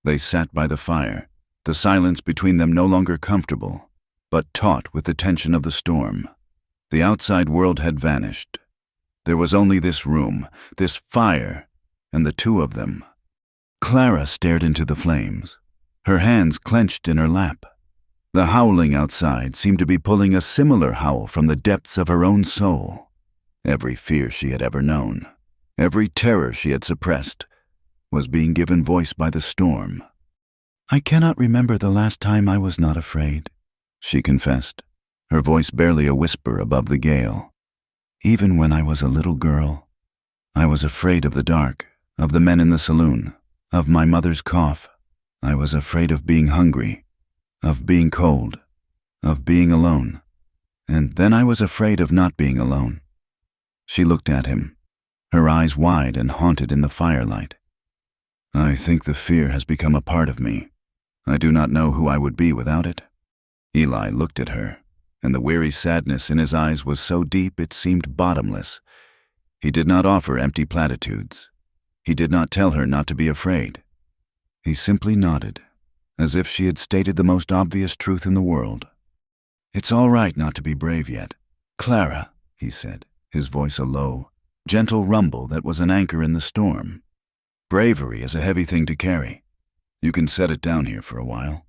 They sat by the fire, the silence between them no longer comfortable, but taut with the tension of the storm. The outside world had vanished. There was only this room, this fire, and the two of them. Clara stared into the flames, her hands clenched in her lap. The howling outside seemed to be pulling a similar howl from the depths of her own soul. Every fear she had ever known, every terror she had suppressed, was being given voice by the storm. "I cannot remember the last time I was not afraid," she confessed, her voice barely a whisper above the gale. "Even when I was a little girl, I was afraid of the dark, of the men in the saloon, of my mother's cough. I was afraid of being hungry, of being cold, of being alone. And then I was afraid of not being alone." She looked at him, her eyes wide and haunted in the firelight. "I think the fear has become a part of me. I do not know who I would be without it." Eli looked at her, and the weary sadness in his eyes was so deep it seemed bottomless. He did not offer empty platitudes. He did not tell her not to be afraid. He simply nodded, as if she had stated the most obvious truth in the world. "It's all right not to be brave yet, Clara," he said, his voice a low, gentle rumble that was an anchor in the storm. "Bravery is a heavy thing to carry. You can set it down here for a while."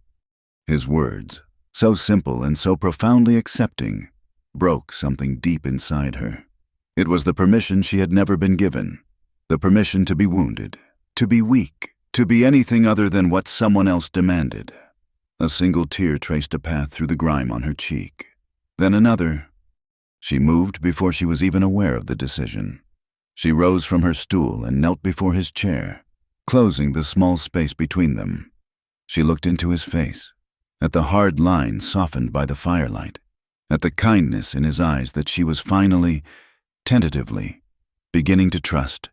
His words, so simple and so profoundly accepting, broke something deep inside her. It was the permission she had never been given, the permission to be wounded, to be weak, to be anything other than what someone else demanded. A single tear traced a path through the grime on her cheek. Then another. She moved before she was even aware of the decision. She rose from her stool and knelt before his chair, closing the small space between them. She looked into his face, at the hard lines softened by the firelight, at the kindness in his eyes that she was finally, tentatively, beginning to trust.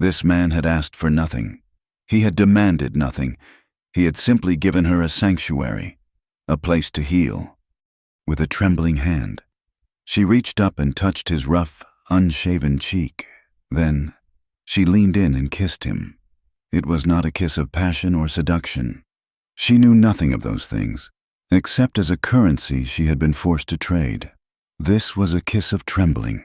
This man had asked for nothing. He had demanded nothing. He had simply given her a sanctuary, a place to heal. With a trembling hand, she reached up and touched his rough, unshaven cheek. Then, she leaned in and kissed him. It was not a kiss of passion or seduction. She knew nothing of those things, except as a currency she had been forced to trade. This was a kiss of trembling,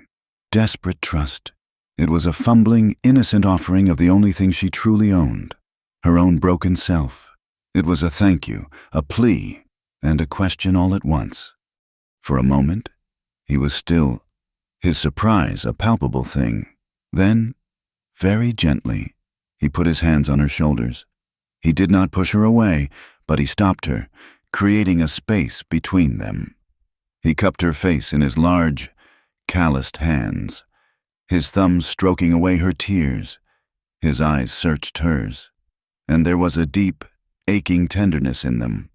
desperate trust. It was a fumbling, innocent offering of the only thing she truly owned, her own broken self. It was a thank you, a plea, and a question all at once. For a moment, he was still, his surprise a palpable thing. Then, very gently, he put his hands on her shoulders. He did not push her away, but he stopped her, creating a space between them. He cupped her face in his large, calloused hands, his thumbs stroking away her tears. His eyes searched hers, and there was a deep, aching tenderness in them.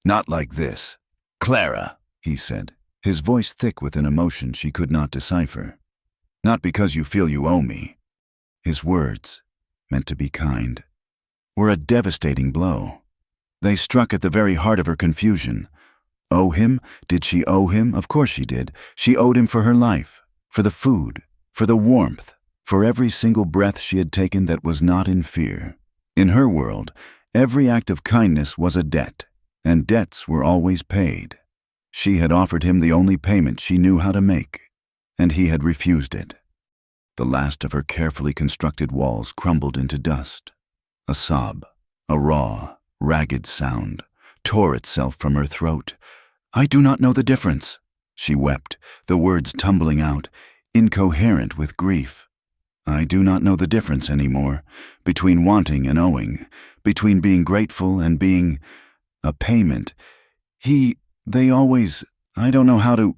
"Not like this, Clara," he said, his voice thick with an emotion she could not decipher. "Not because you feel you owe me." His words, meant to be kind, were a devastating blow. They struck at the very heart of her confusion. Owe him? Did she owe him? Of course she did. She owed him for her life, for the food, for the warmth, for every single breath she had taken that was not in fear. In her world, every act of kindness was a debt, and debts were always paid. She had offered him the only payment she knew how to make, and he had refused it. The last of her carefully constructed walls crumbled into dust. A sob, a raw, ragged sound, tore itself from her throat. "I do not know the difference," she wept, the words tumbling out, incoherent with grief. "I do not know the difference anymore, between wanting and owing, between being grateful and being a payment. They always, I don't know how to—"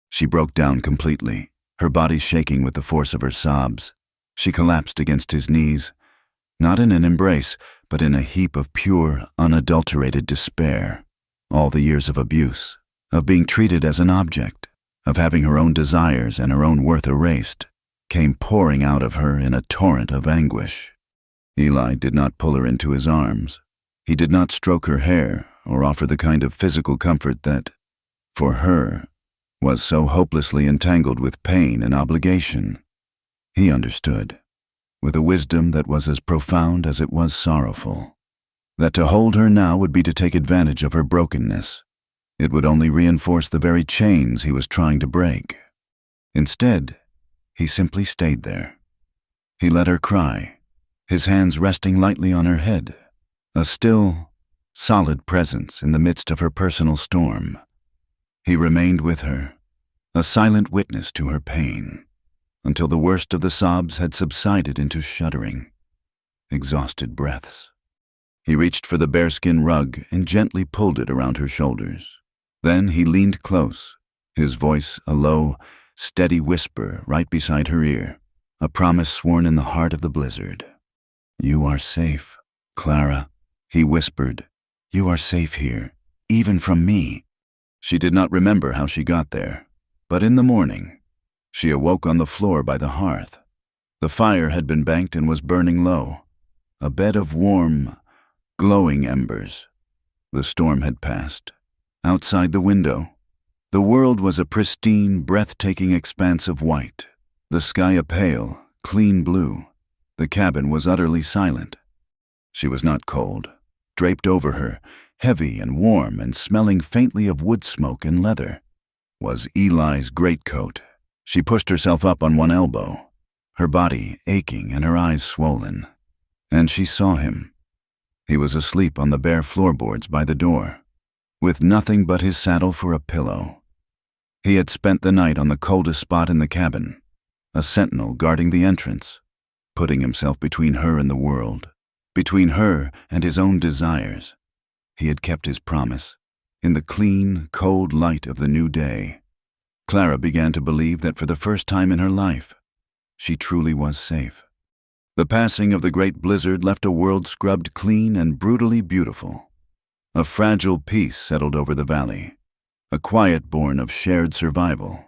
She broke down completely, her body shaking with the force of her sobs. She collapsed against his knees, not in an embrace, but in a heap of pure, unadulterated despair. All the years of abuse, of being treated as an object, of having her own desires and her own worth erased, came pouring out of her in a torrent of anguish. Eli did not pull her into his arms. He did not stroke her hair or offer the kind of physical comfort that, for her, was so hopelessly entangled with pain and obligation. He understood, with a wisdom that was as profound as it was sorrowful, that to hold her now would be to take advantage of her brokenness. It would only reinforce the very chains he was trying to break. Instead, he simply stayed there. He let her cry, his hands resting lightly on her head, a still, solid presence in the midst of her personal storm. He remained with her, a silent witness to her pain, until the worst of the sobs had subsided into shuddering, exhausted breaths. He reached for the bearskin rug and gently pulled it around her shoulders. Then he leaned close, his voice a low, steady whisper right beside her ear, a promise sworn in the heart of the blizzard. "You are safe, Clara," he whispered. "You are safe here, even from me." She did not remember how she got there, but in the morning, she awoke on the floor by the hearth. The fire had been banked and was burning low, a bed of warm, glowing embers. The storm had passed. Outside the window, the world was a pristine, breathtaking expanse of white, the sky a pale, clean blue. The cabin was utterly silent. She was not cold. Draped over her, heavy and warm and smelling faintly of wood smoke and leather, was Eli's greatcoat. She pushed herself up on one elbow, her body aching and her eyes swollen, and she saw him. He was asleep on the bare floorboards by the door, with nothing but his saddle for a pillow. He had spent the night on the coldest spot in the cabin, a sentinel guarding the entrance, putting himself between her and the world, between her and his own desires. He had kept his promise. In the clean, cold light of the new day, Clara began to believe that for the first time in her life, she truly was safe. The passing of the great blizzard left a world scrubbed clean and brutally beautiful. A fragile peace settled over the valley, a quiet born of shared survival.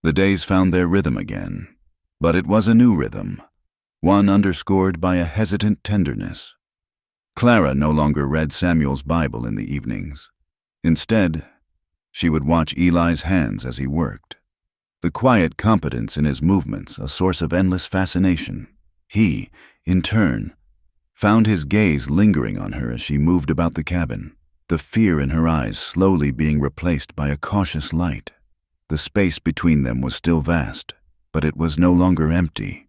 The days found their rhythm again, but it was a new rhythm, one underscored by a hesitant tenderness. Clara no longer read Samuel's Bible in the evenings. Instead, she would watch Eli's hands as he worked. The quiet competence in his movements a source of endless fascination. He, in turn, found his gaze lingering on her as she moved about the cabin, the fear in her eyes slowly being replaced by a cautious light. The space between them was still vast, but it was no longer empty.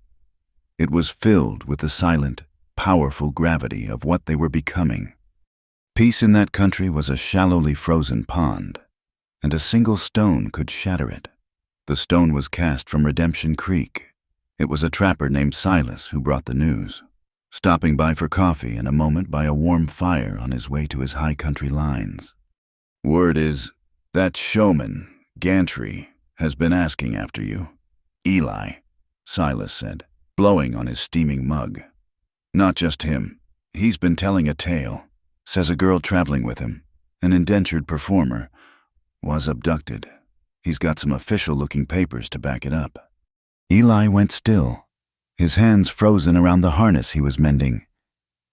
It was filled with the silent, powerful gravity of what they were becoming. Peace in that country was a shallowly frozen pond, and a single stone could shatter it. The stone was cast from Redemption Creek. It was a trapper named Silas who brought the news, stopping by for coffee and a moment by a warm fire on his way to his high country lines. "Word is, that showman, Gantry, has been asking after you. Eli," Silas said, blowing on his steaming mug. "Not just him. He's been telling a tale. Says a girl traveling with him, an indentured performer, was abducted. He's got some official-looking papers to back it up." Eli went still, his hands frozen around the harness he was mending.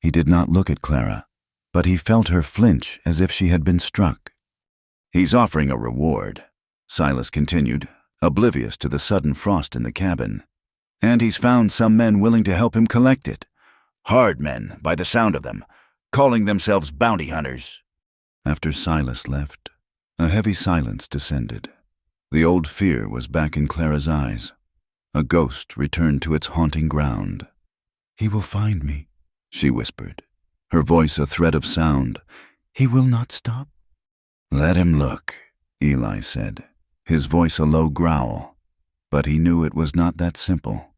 He did not look at Clara, but he felt her flinch as if she had been struck. "He's offering a reward," Silas continued, oblivious to the sudden frost in the cabin. "And he's found some men willing to help him collect it. Hard men, by the sound of them, calling themselves bounty hunters." After Silas left, a heavy silence descended. The old fear was back in Clara's eyes. A ghost returned to its haunting ground. "He will find me," she whispered, her voice a thread of sound. "He will not stop." "Let him look," Eli said, his voice a low growl. But he knew it was not that simple.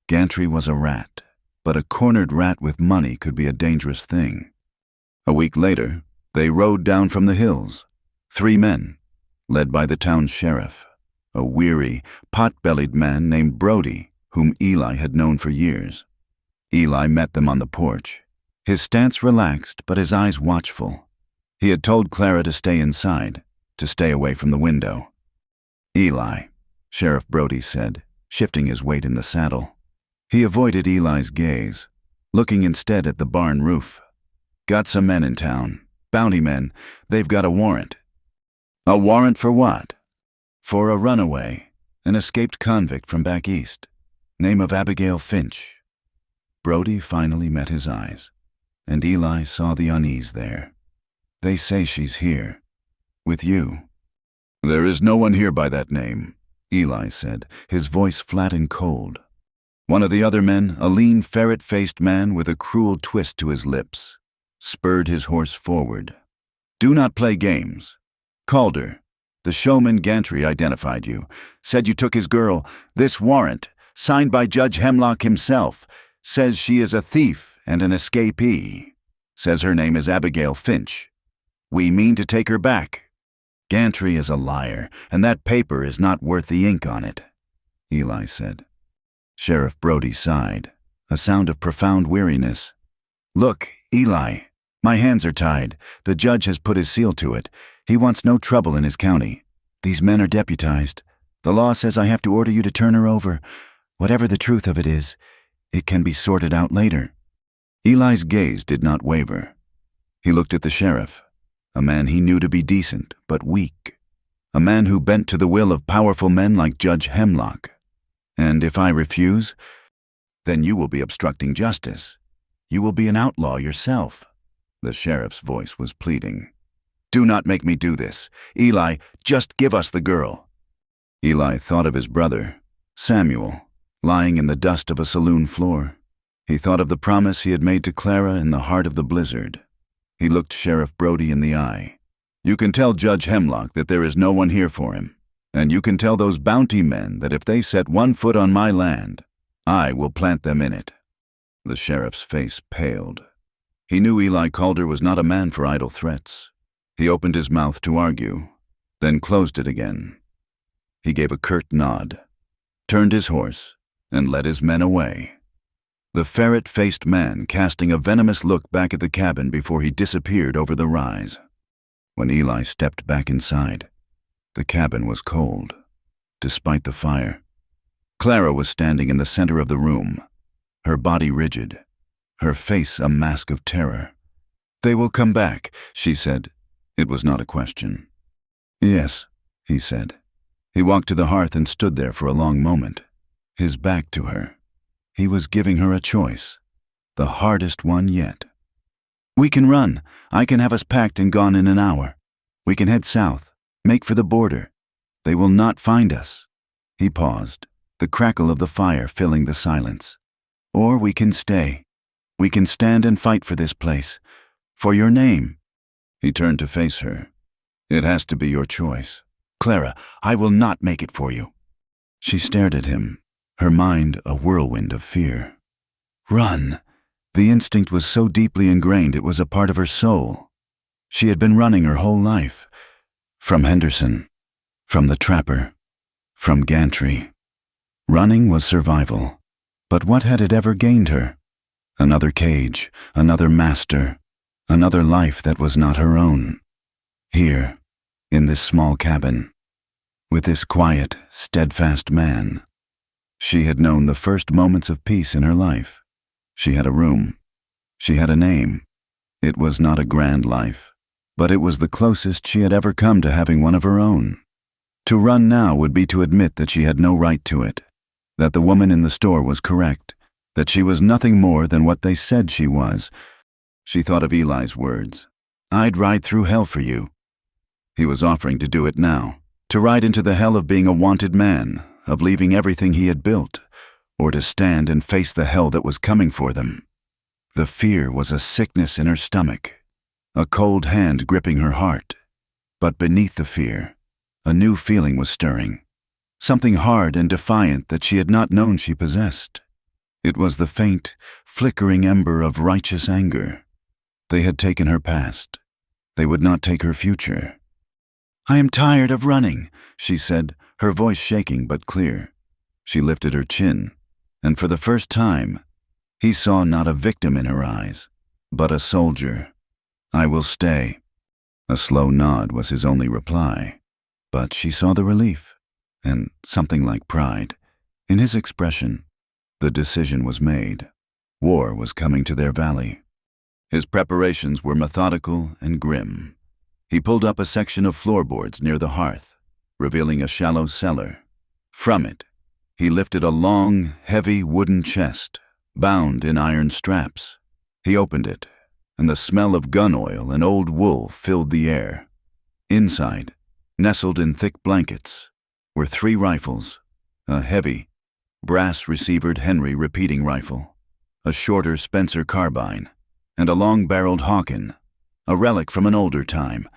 Gantry was a rat, but a cornered rat with money could be a dangerous thing. A week later, they rode down from the hills, 3 men, led by the town sheriff, a weary, pot-bellied man named Brody, whom Eli had known for years. Eli met them on the porch, his stance relaxed but his eyes watchful. He had told Clara to stay inside, to stay away from the window. "Eli," Sheriff Brody said, shifting his weight in the saddle. He avoided Eli's gaze, looking instead at the barn roof. "Got some men in town. Bounty men. They've got a warrant." "A warrant for what?" "For a runaway, an escaped convict from back east. Name of Abigail Finch." Brody finally met his eyes, and Eli saw the unease there. "They say she's here. With you." "There is no one here by that name," Eli said, his voice flat and cold. One of the other men, a lean, ferret-faced man with a cruel twist to his lips, spurred his horse forward. "Do not play games. Calder, the showman Gantry identified you, said you took his girl. This warrant, signed by Judge Hemlock himself, says she is a thief and an escapee. Says her name is Abigail Finch. We mean to take her back." "Gantry is a liar, and that paper is not worth the ink on it," Eli said. Sheriff Brody sighed, a sound of profound weariness. "Look, Eli, my hands are tied. The judge has put his seal to it. He wants no trouble in his county. These men are deputized. The law says I have to order you to turn her over. Whatever the truth of it is, it can be sorted out later." Eli's gaze did not waver. He looked at the sheriff, a man he knew to be decent but weak, a man who bent to the will of powerful men like Judge Hemlock. "And if I refuse, then you will be obstructing justice. You will be an outlaw yourself." The sheriff's voice was pleading. "Do not make me do this. Eli, just give us the girl." Eli thought of his brother, Samuel, lying in the dust of a saloon floor. He thought of the promise he had made to Clara in the heart of the blizzard. He looked Sheriff Brody in the eye. "You can tell Judge Hemlock that there is no one here for him. And you can tell those bounty men that if they set one foot on my land, I will plant them in it." The sheriff's face paled. He knew Eli Calder was not a man for idle threats. He opened his mouth to argue, then closed it again. He gave a curt nod, turned his horse, and led his men away. the ferret-faced man casting a venomous look back at the cabin before he disappeared over the rise. When Eli stepped back inside, the cabin was cold, despite the fire. Clara was standing in the center of the room, her body rigid, her face a mask of terror. "They will come back," she said. It was not a question. "Yes," he said. He walked to the hearth and stood there for a long moment, his back to her. He was giving her a choice, the hardest one yet. "We can run. I can have us packed and gone in an hour. We can head south, make for the border. They will not find us." He paused, the crackle of the fire filling the silence. "Or we can stay. We can stand and fight for this place, for your name." He turned to face her. "It has to be your choice. Clara, I will not make it for you." She stared at him, her mind a whirlwind of fear. Run! The instinct was so deeply ingrained it was a part of her soul. She had been running her whole life. From Henderson, from the trapper, from Gantry. Running was survival. But what had it ever gained her? Another cage, another master, another life that was not her own. Here, in this small cabin, with this quiet, steadfast man. She had known the first moments of peace in her life. She had a room. She had a name. It was not a grand life, but it was the closest she had ever come to having one of her own. To run now would be to admit that she had no right to it, that the woman in the store was correct, that she was nothing more than what they said she was. She thought of Eli's words. "I'd ride through hell for you." He was offering to do it now, to ride into the hell of being a wanted man, of leaving everything he had built, or to stand and face the hell that was coming for them. The fear was a sickness in her stomach, a cold hand gripping her heart. But beneath the fear, a new feeling was stirring, something hard and defiant that she had not known she possessed. It was the faint, flickering ember of righteous anger. They had taken her past. They would not take her future. "I am tired of running," she said, her voice shaking but clear. She lifted her chin, and for the first time, he saw not a victim in her eyes, but a soldier. "I will stay." A slow nod was his only reply, but she saw the relief, and something like pride, in his expression. The decision was made. War was coming to their valley. His preparations were methodical and grim. He pulled up a section of floorboards near the hearth, revealing a shallow cellar. From it, he lifted a long, heavy wooden chest, bound in iron straps. He opened it, and the smell of gun oil and old wool filled the air. Inside, nestled in thick blankets, were 3 rifles, a heavy, brass-receivered Henry repeating rifle, a shorter Spencer carbine, and a long-barreled Hawken, a relic from an older time.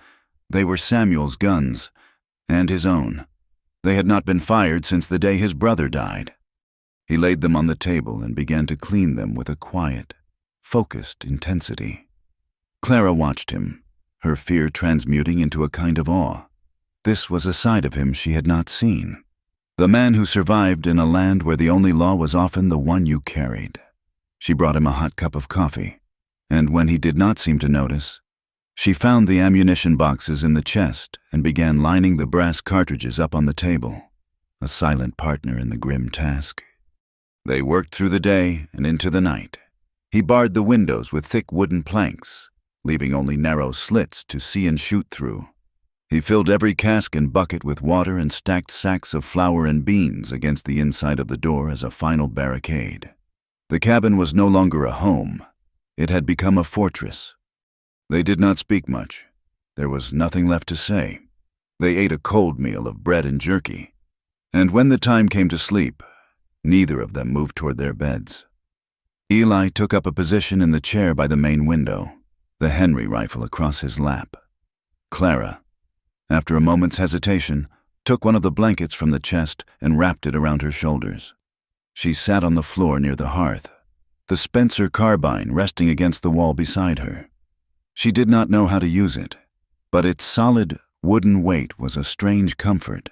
They were Samuel's guns, and his own. They had not been fired since the day his brother died. He laid them on the table and began to clean them with a quiet, focused intensity. Clara watched him, her fear transmuting into a kind of awe. This was a side of him she had not seen. The man who survived in a land where the only law was often the one you carried. She brought him a hot cup of coffee, and when he did not seem to notice, she found the ammunition boxes in the chest and began lining the brass cartridges up on the table, a silent partner in the grim task. They worked through the day and into the night. He barred the windows with thick wooden planks, leaving only narrow slits to see and shoot through. He filled every cask and bucket with water and stacked sacks of flour and beans against the inside of the door as a final barricade. The cabin was no longer a home. It had become a fortress. They did not speak much. There was nothing left to say. They ate a cold meal of bread and jerky. And when the time came to sleep, neither of them moved toward their beds. Eli took up a position in the chair by the main window, the Henry rifle across his lap. Clara, after a moment's hesitation, took one of the blankets from the chest and wrapped it around her shoulders. She sat on the floor near the hearth, the Spencer carbine resting against the wall beside her. She did not know how to use it, but its solid, wooden weight was a strange comfort.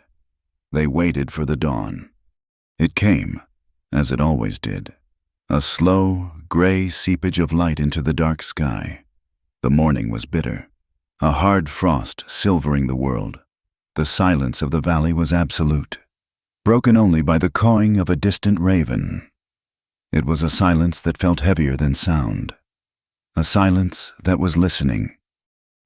They waited for the dawn. It came, as it always did, A slow, gray seepage of light into the dark sky. The morning was bitter, a hard frost silvering the world. The silence of the valley was absolute, broken only by the cawing of a distant raven. It was a silence that felt heavier than sound, a silence that was listening.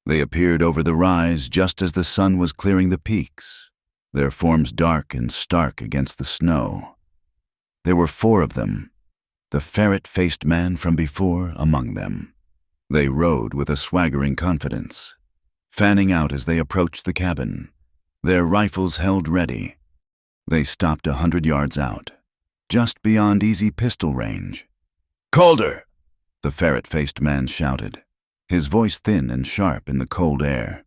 They appeared over the rise just as the sun was clearing the peaks, their forms dark and stark against the snow. There were 4 of them, the ferret-faced man from before among them. They rode with a swaggering confidence, fanning out as they approached the cabin, their rifles held ready. They stopped 100 yards out, just beyond easy pistol range. "Calder!" the ferret-faced man shouted, his voice thin and sharp in the cold air.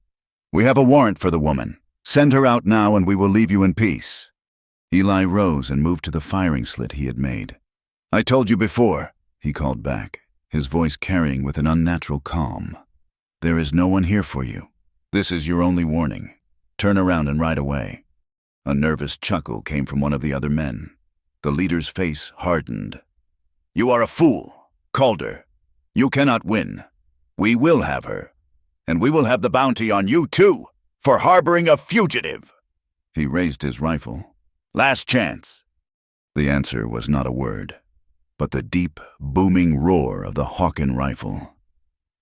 "We have a warrant for the woman. Send her out now and we will leave you in peace." Eli rose and moved to the firing slit he had made. "I told you before," he called back, his voice carrying with an unnatural calm. "There is no one here for you. This is your only warning. Turn around and ride away." A nervous chuckle came from one of the other men. The leader's face hardened. "You are a fool, Calder. You cannot win. We will have her, and we will have the bounty on you too, for harboring a fugitive." He raised his rifle. "Last chance." The answer was not a word, but the deep, booming roar of the Hawken rifle.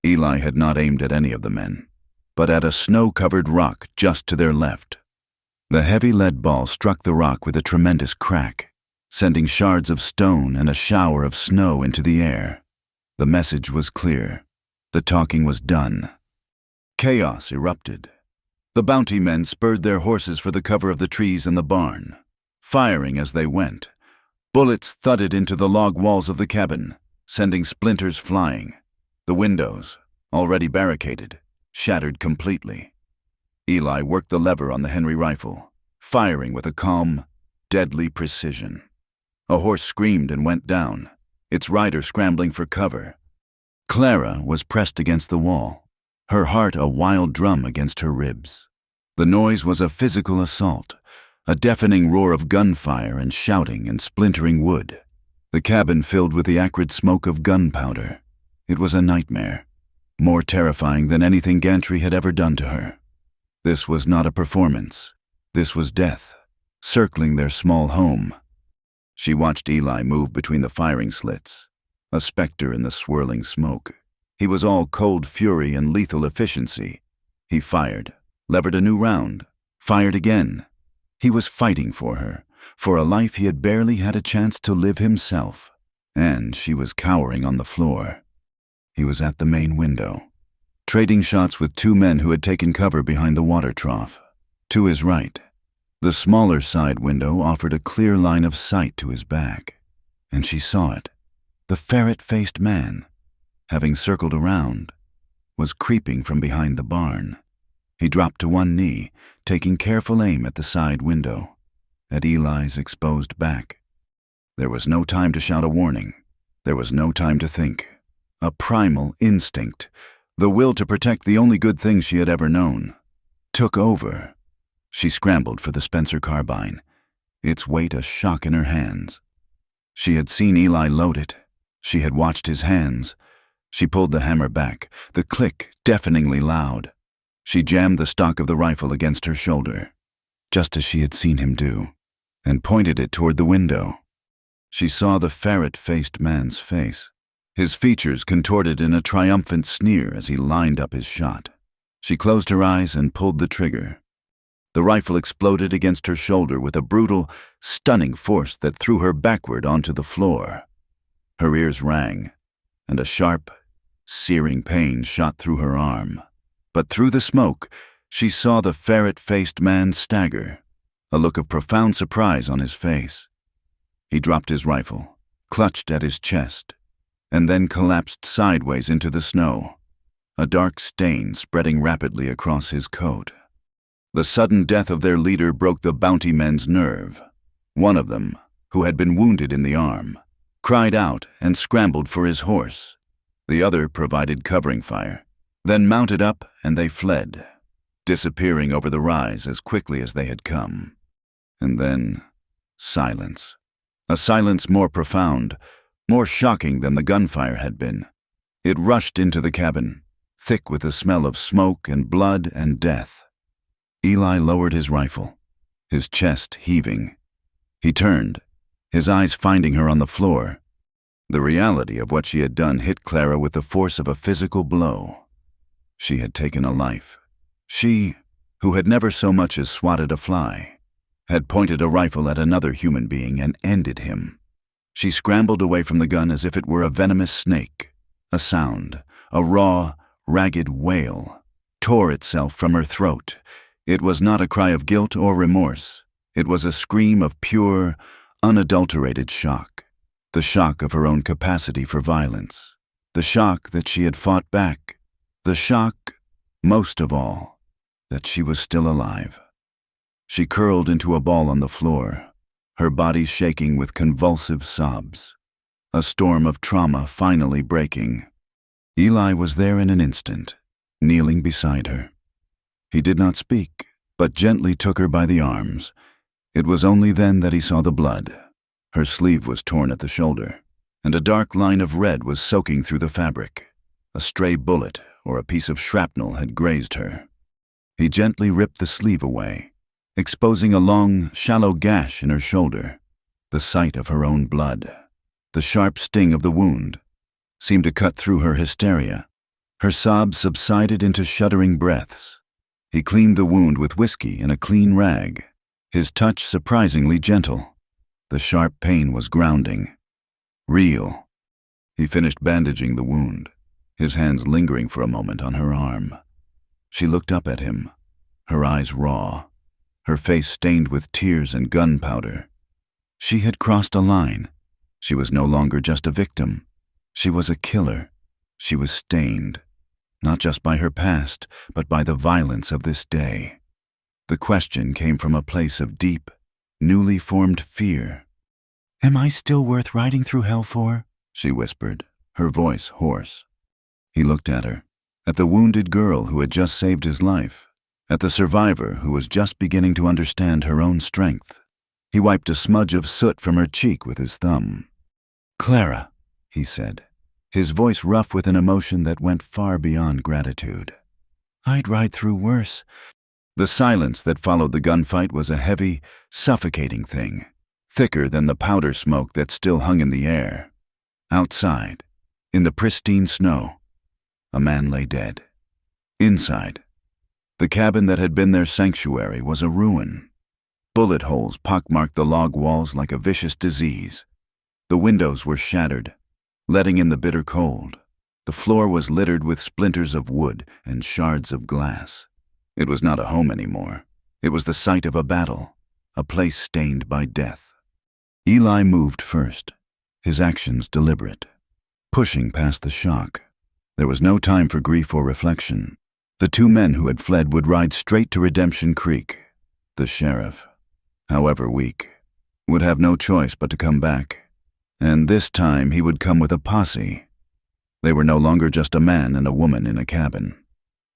Eli had not aimed at any of the men, but at a snow-covered rock just to their left. The heavy lead ball struck the rock with a tremendous crack, sending shards of stone and a shower of snow into the air. The message was clear. The talking was done. Chaos erupted. The bounty men spurred their horses for the cover of the trees in the barn, firing as they went. Bullets thudded into the log walls of the cabin, sending splinters flying. The windows, already barricaded, shattered completely. Eli worked the lever on the Henry rifle, firing with a calm, deadly precision. A horse screamed and went down, its rider scrambling for cover. Clara was pressed against the wall, her heart a wild drum against her ribs. The noise was a physical assault, a deafening roar of gunfire and shouting and splintering wood. The cabin filled with the acrid smoke of gunpowder. It was a nightmare, more terrifying than anything Gantry had ever done to her. This was not a performance. This was death, circling their small home. She watched Eli move between the firing slits, a specter in the swirling smoke. He was all cold fury and lethal efficiency. He fired, levered a new round, fired again. He was fighting for her, for a life he had barely had a chance to live himself, and she was cowering on the floor. He was at the main window, trading shots with 2 men who had taken cover behind the water trough. To his right, the smaller side window offered a clear line of sight to his back, and she saw it. The ferret-faced man, having circled around, was creeping from behind the barn. He dropped to one knee, taking careful aim at the side window, at Eli's exposed back. There was no time to shout a warning. There was no time to think. A primal instinct, the will to protect the only good thing she had ever known, took over. She scrambled for the Spencer carbine, its weight a shock in her hands. She had seen Eli load it. She had watched his hands. She pulled the hammer back, the click deafeningly loud. She jammed the stock of the rifle against her shoulder, just as she had seen him do, and pointed it toward the window. She saw the ferret-faced man's face, his features contorted in a triumphant sneer as he lined up his shot. She closed her eyes and pulled the trigger. The rifle exploded against her shoulder with a brutal, stunning force that threw her backward onto the floor. Her ears rang, and a sharp, searing pain shot through her arm. But through the smoke, she saw the ferret-faced man stagger, a look of profound surprise on his face. He dropped his rifle, clutched at his chest, and then collapsed sideways into the snow, a dark stain spreading rapidly across his coat. The sudden death of their leader broke the bounty men's nerve. One of them, who had been wounded in the arm, cried out and scrambled for his horse. The other provided covering fire, then mounted up and they fled, disappearing over the rise as quickly as they had come. And then, silence. A silence more profound, more shocking than the gunfire had been. It rushed into the cabin, thick with the smell of smoke and blood and death. Eli lowered his rifle, his chest heaving. He turned, his eyes finding her on the floor. The reality of what she had done hit Clara with the force of a physical blow. She had taken a life. She, who had never so much as swatted a fly, had pointed a rifle at another human being and ended him. She scrambled away from the gun as if it were a venomous snake. A sound, a raw, ragged wail, tore itself from her throat. It was not a cry of guilt or remorse. It was a scream of pure, unadulterated shock. The shock of her own capacity for violence. The shock that she had fought back. The shock, most of all, that she was still alive. She curled into a ball on the floor, her body shaking with convulsive sobs. A storm of trauma finally breaking. Eli was there in an instant, kneeling beside her. He did not speak, but gently took her by the arms. It was only then that he saw the blood. Her sleeve was torn at the shoulder, and a dark line of red was soaking through the fabric. A stray bullet or a piece of shrapnel had grazed her. He gently ripped the sleeve away, exposing a long, shallow gash in her shoulder. The sight of her own blood, the sharp sting of the wound, seemed to cut through her hysteria. Her sobs subsided into shuddering breaths. He cleaned the wound with whiskey in a clean rag, his touch surprisingly gentle. The sharp pain was grounding. Real. He finished bandaging the wound, his hands lingering for a moment on her arm. She looked up at him, her eyes raw, her face stained with tears and gunpowder. She had crossed a line. She was no longer just a victim. She was a killer. She was stained, not just by her past, but by the violence of this day. The question came from a place of deep, newly formed fear. Am I still worth riding through hell for? She whispered, her voice hoarse. He looked at her, at the wounded girl who had just saved his life, at the survivor who was just beginning to understand her own strength. He wiped a smudge of soot from her cheek with his thumb. Clara, he said, his voice rough with an emotion that went far beyond gratitude. I'd ride through worse. The silence that followed the gunfight was a heavy, suffocating thing, thicker than the powder smoke that still hung in the air. Outside, in the pristine snow, a man lay dead. Inside, the cabin that had been their sanctuary was a ruin. Bullet holes pockmarked the log walls like a vicious disease. The windows were shattered, letting in the bitter cold. The floor was littered with splinters of wood and shards of glass. It was not a home anymore. It was the site of a battle, a place stained by death. Eli moved first, his actions deliberate, pushing past the shock. There was no time for grief or reflection. The two men who had fled would ride straight to Redemption Creek. The sheriff, however weak, would have no choice but to come back. And this time he would come with a posse. They were no longer just a man and a woman in a cabin.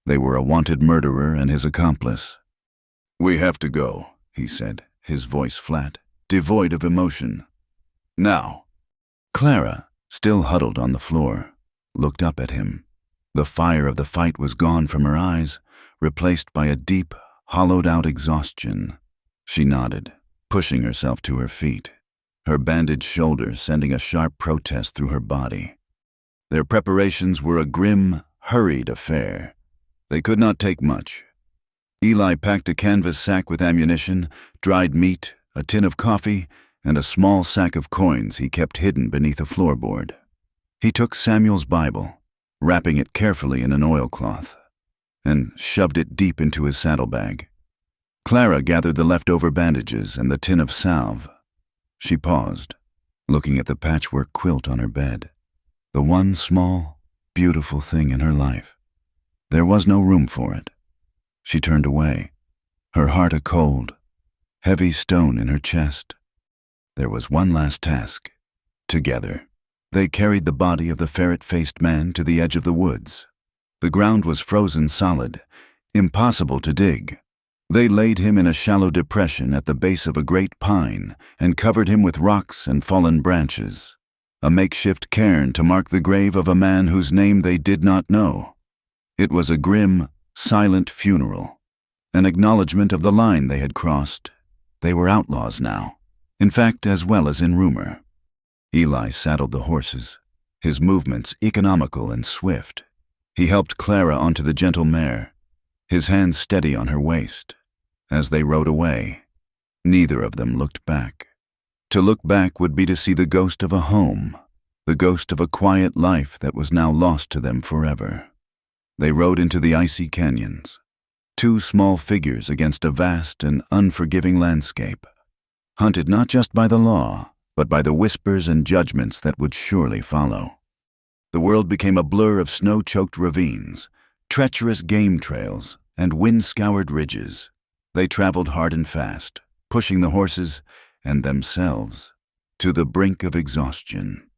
They were a wanted murderer and his accomplice. "We have to go," he said, his voice flat, devoid of emotion. "Now." Clara, still huddled on the floor, looked up at him. The fire of the fight was gone from her eyes, replaced by a deep, hollowed-out exhaustion. She nodded, pushing herself to her feet, her bandaged shoulder sending a sharp protest through her body. Their preparations were a grim, hurried affair. They could not take much. Eli packed a canvas sack with ammunition, dried meat, a tin of coffee, and a small sack of coins he kept hidden beneath a floorboard. He took Samuel's Bible, wrapping it carefully in an oilcloth, and shoved it deep into his saddlebag. Clara gathered the leftover bandages and the tin of salve. She paused, looking at the patchwork quilt on her bed, the one small, beautiful thing in her life. There was no room for it. She turned away, her heart a cold, heavy stone in her chest. There was one last task. Together, they carried the body of the ferret-faced man to the edge of the woods. The ground was frozen solid, impossible to dig. They laid him in a shallow depression at the base of a great pine and covered him with rocks and fallen branches. a makeshift cairn to mark the grave of a man whose name they did not know. It was a grim, silent funeral, an acknowledgement of the line they had crossed. They were outlaws now, in fact as well as in rumor. Eli saddled the horses, his movements economical and swift. He helped Clara onto the gentle mare, his hands steady on her waist. As they rode away, neither of them looked back. To look back would be to see the ghost of a home, the ghost of a quiet life that was now lost to them forever. They rode into the icy canyons, two small figures against a vast and unforgiving landscape, hunted not just by the law, but by the whispers and judgments that would surely follow. The world became a blur of snow-choked ravines, treacherous game trails, and wind-scoured ridges. They traveled hard and fast, pushing the horses and themselves to the brink of exhaustion.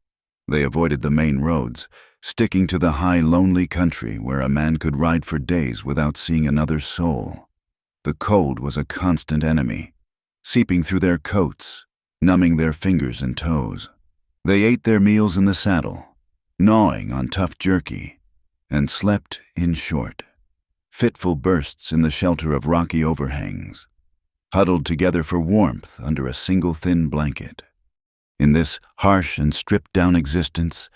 They avoided the main roads, sticking to the high, lonely country where a man could ride for days without seeing another soul. The cold was a constant enemy, seeping through their coats, numbing their fingers and toes. They ate their meals in the saddle, gnawing on tough jerky, and slept in short, fitful bursts in the shelter of rocky overhangs, huddled together for warmth under a single thin blanket. In this harsh and stripped-down existence,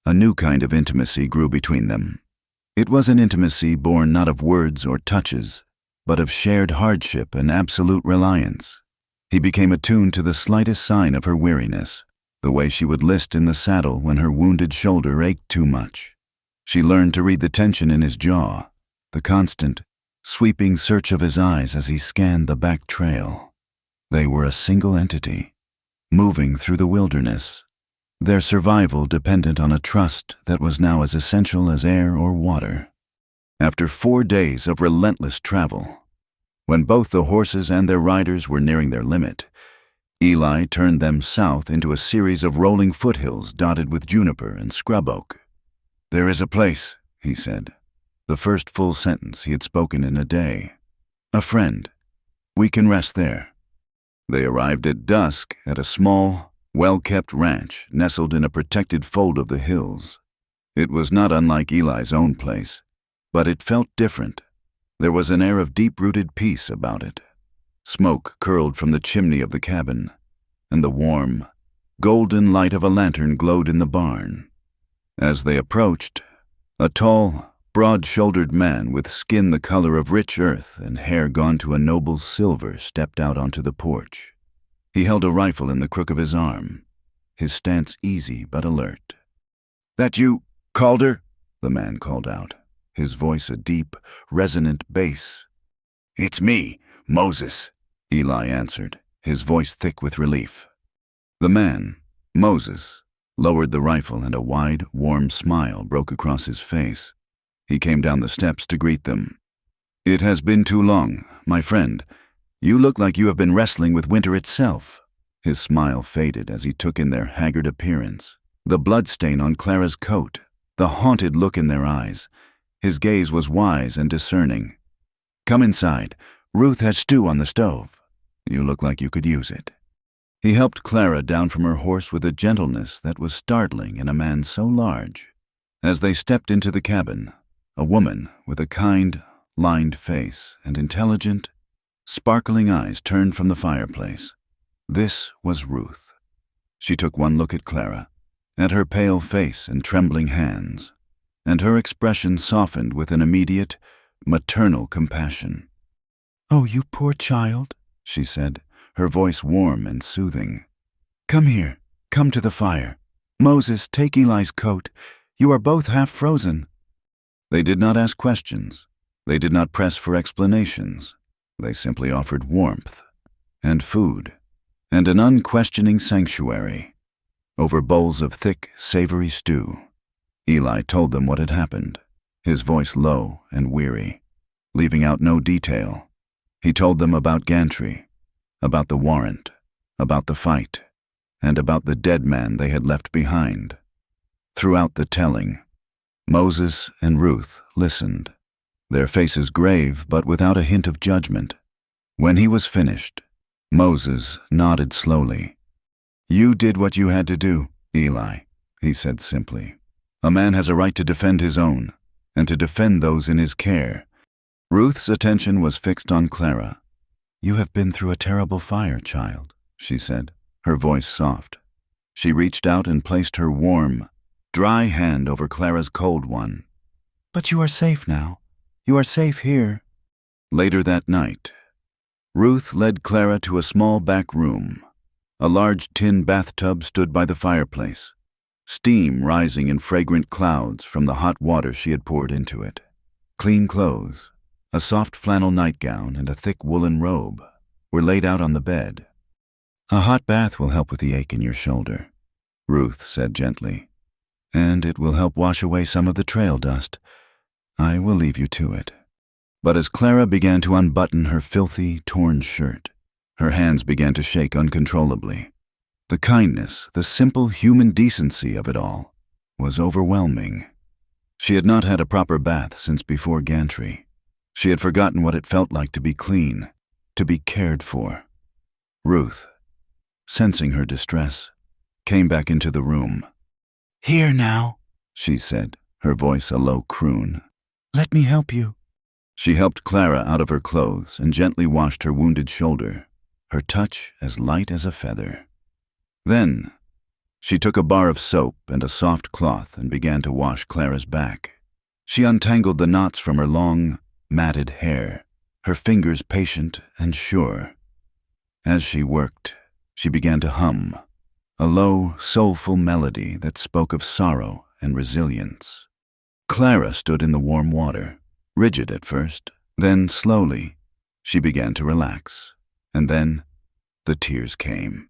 a new kind of intimacy grew between them. It was an intimacy born not of words or touches, but of shared hardship and absolute reliance. He became attuned to the slightest sign of her weariness, the way she would list in the saddle when her wounded shoulder ached too much. She learned to read the tension in his jaw, the constant, sweeping search of his eyes as he scanned the back trail. They were a single entity, moving through the wilderness, their survival dependent on a trust that was now as essential as air or water. After 4 days of relentless travel, when both the horses and their riders were nearing their limit, Eli turned them south into a series of rolling foothills dotted with juniper and scrub oak. "There is a place," he said, the first full sentence he had spoken in a day. "A friend. We can rest there." They arrived at dusk at a small, well-kept ranch nestled in a protected fold of the hills. It was not unlike Eli's own place, but it felt different. There was an air of deep-rooted peace about it. Smoke curled from the chimney of the cabin, and the warm, golden light of a lantern glowed in the barn. As they approached, a tall, broad-shouldered man with skin the color of rich earth and hair gone to a noble silver stepped out onto the porch. He held a rifle in the crook of his arm, his stance easy but alert. "That you, Calder?" the man called out, his voice a deep, resonant bass. "It's me, Moses," Eli answered, his voice thick with relief. The man, Moses, lowered the rifle and a wide, warm smile broke across his face. He came down the steps to greet them. "It has been too long, my friend. You look like you have been wrestling with winter itself." His smile faded as he took in their haggard appearance, the bloodstain on Clara's coat, the haunted look in their eyes. His gaze was wise and discerning. "Come inside. Ruth has stew on the stove. You look like you could use it." He helped Clara down from her horse with a gentleness that was startling in a man so large. As they stepped into the cabin, a woman with a kind, lined face and intelligent, sparkling eyes turned from the fireplace. This was Ruth. She took one look at Clara, at her pale face and trembling hands, and her expression softened with an immediate, maternal compassion. "Oh, you poor child," she said, her voice warm and soothing. "Come here. Come to the fire. Moses, take Eli's coat. You are both half frozen." They did not ask questions. They did not press for explanations. They simply offered warmth and food and an unquestioning sanctuary. Over bowls of thick, savory stew, Eli told them what had happened, his voice low and weary, leaving out no detail. He told them about Gantry, about the warrant, about the fight, and about the dead man they had left behind. Throughout the telling, Moses and Ruth listened, their faces grave but without a hint of judgment. When he was finished, Moses nodded slowly. "You did what you had to do, Eli," he said simply. A man has a right to defend his own, and to defend those in his care. Ruth's attention was fixed on Clara. You have been through a terrible fire, child, she said, her voice soft. She reached out and placed her warm, dry hand over Clara's cold one. But you are safe now. You are safe here. Later that night, Ruth led Clara to a small back room. A large tin bathtub stood by the fireplace, steam rising in fragrant clouds from the hot water she had poured into it. Clean clothes, a soft flannel nightgown and a thick woolen robe, were laid out on the bed. A hot bath will help with the ache in your shoulder, Ruth said gently. And it will help wash away some of the trail dust. I will leave you to it. But as Clara began to unbutton her filthy, torn shirt, her hands began to shake uncontrollably. The kindness, the simple human decency of it all was overwhelming. She had not had a proper bath since before gantry. She had forgotten what it felt like to be clean, to be cared for. Ruth, sensing her distress, came back into the room. Here now, she said, her voice a low croon. Let me help you. She helped Clara out of her clothes and gently washed her wounded shoulder, her touch as light as a feather. Then, she took a bar of soap and a soft cloth and began to wash Clara's back. She untangled the knots from her long, matted hair, her fingers patient and sure. As she worked, she began to hum, a low, soulful melody that spoke of sorrow and resilience. Clara stood in the warm water, rigid at first. Then, slowly, she began to relax. And then, the tears came.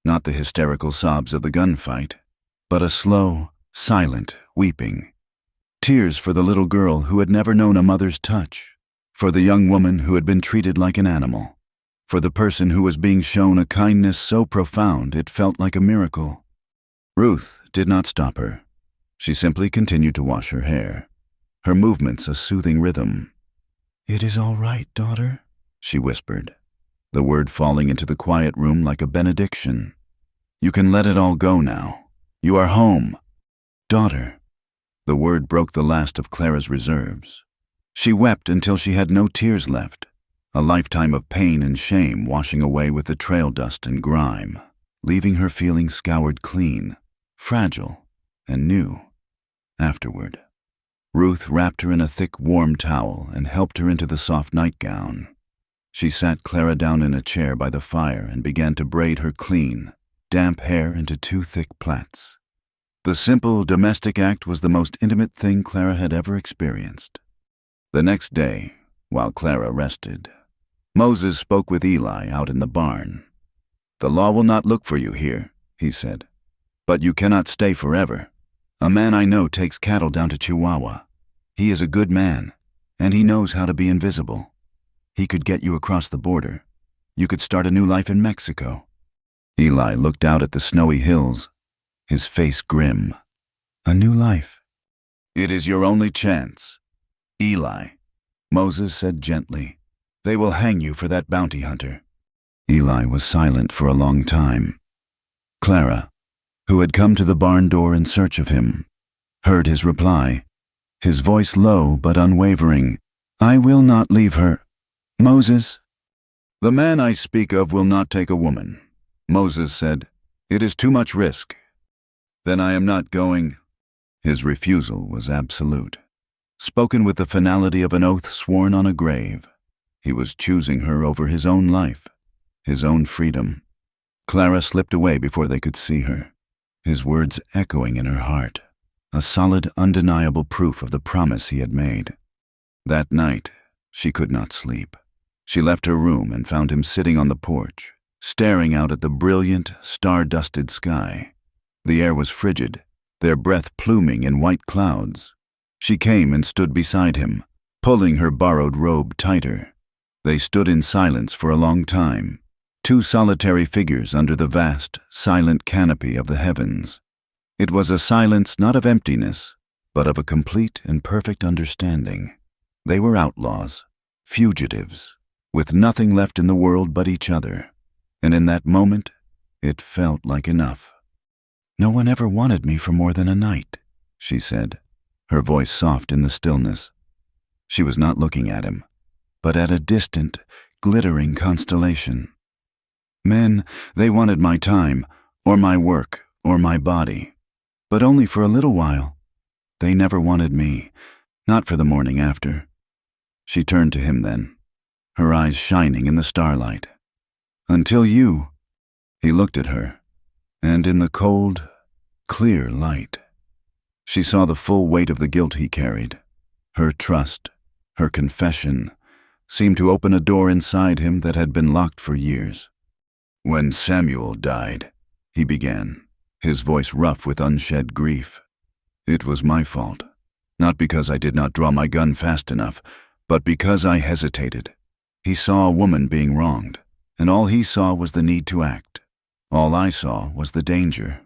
Not the hysterical sobs of the gunfight, but a slow, silent weeping. Tears for the little girl who had never known a mother's touch, for the young woman who had been treated like an animal, for the person who was being shown a kindness so profound it felt like a miracle. Ruth did not stop her. She simply continued to wash her hair, her movements a soothing rhythm. It is all right, daughter, she whispered, the word falling into the quiet room like a benediction. You can let it all go now. You are home. Daughter. The word broke the last of Clara's reserves. She wept until she had no tears left, a lifetime of pain and shame washing away with the trail dust and grime, leaving her feeling scoured clean, fragile, and new. Afterward, Ruth wrapped her in a thick, warm towel and helped her into the soft nightgown. She sat Clara down in a chair by the fire and began to braid her clean, damp hair into 2 thick plaits. The simple domestic act was the most intimate thing Clara had ever experienced. The next day, while Clara rested, Moses spoke with Eli out in the barn. The law will not look for you here, he said, but you cannot stay forever. A man I know takes cattle down to Chihuahua. He is a good man, and he knows how to be invisible. He could get you across the border. You could start a new life in Mexico. Eli looked out at the snowy hills, his face grim. A new life. It is your only chance. Eli, Moses said gently, they will hang you for that bounty hunter. Eli was silent for a long time. Clara, who had come to the barn door in search of him, heard his reply, his voice low but unwavering. I will not leave her. Moses. The man I speak of will not take a woman, Moses said. It is too much risk. Then I am not going. His refusal was absolute, spoken with the finality of an oath sworn on a grave. He was choosing her over his own life, his own freedom. Clara slipped away before they could see her, his words echoing in her heart, a solid, undeniable proof of the promise he had made. That night, she could not sleep. She left her room and found him sitting on the porch, staring out at the brilliant, star-dusted sky. The air was frigid, their breath pluming in white clouds. She came and stood beside him, pulling her borrowed robe tighter. They stood in silence for a long time, 2 solitary figures under the vast, silent canopy of the heavens. It was a silence not of emptiness, but of a complete and perfect understanding. They were outlaws, fugitives, with nothing left in the world but each other, and in that moment, it felt like enough. No one ever wanted me for more than a night, she said, her voice soft in the stillness. She was not looking at him, but at a distant, glittering constellation. Men, they wanted my time, or my work, or my body, but only for a little while. They never wanted me, not for the morning after. She turned to him then, her eyes shining in the starlight. Until you. He looked at her, and in the cold, clear light, she saw the full weight of the guilt he carried. Her trust, her confession, seemed to open a door inside him that had been locked for years. When Samuel died, he began, his voice rough with unshed grief. It was my fault, not because I did not draw my gun fast enough, but because I hesitated. He saw a woman being wronged, and all he saw was the need to act. All I saw was the danger,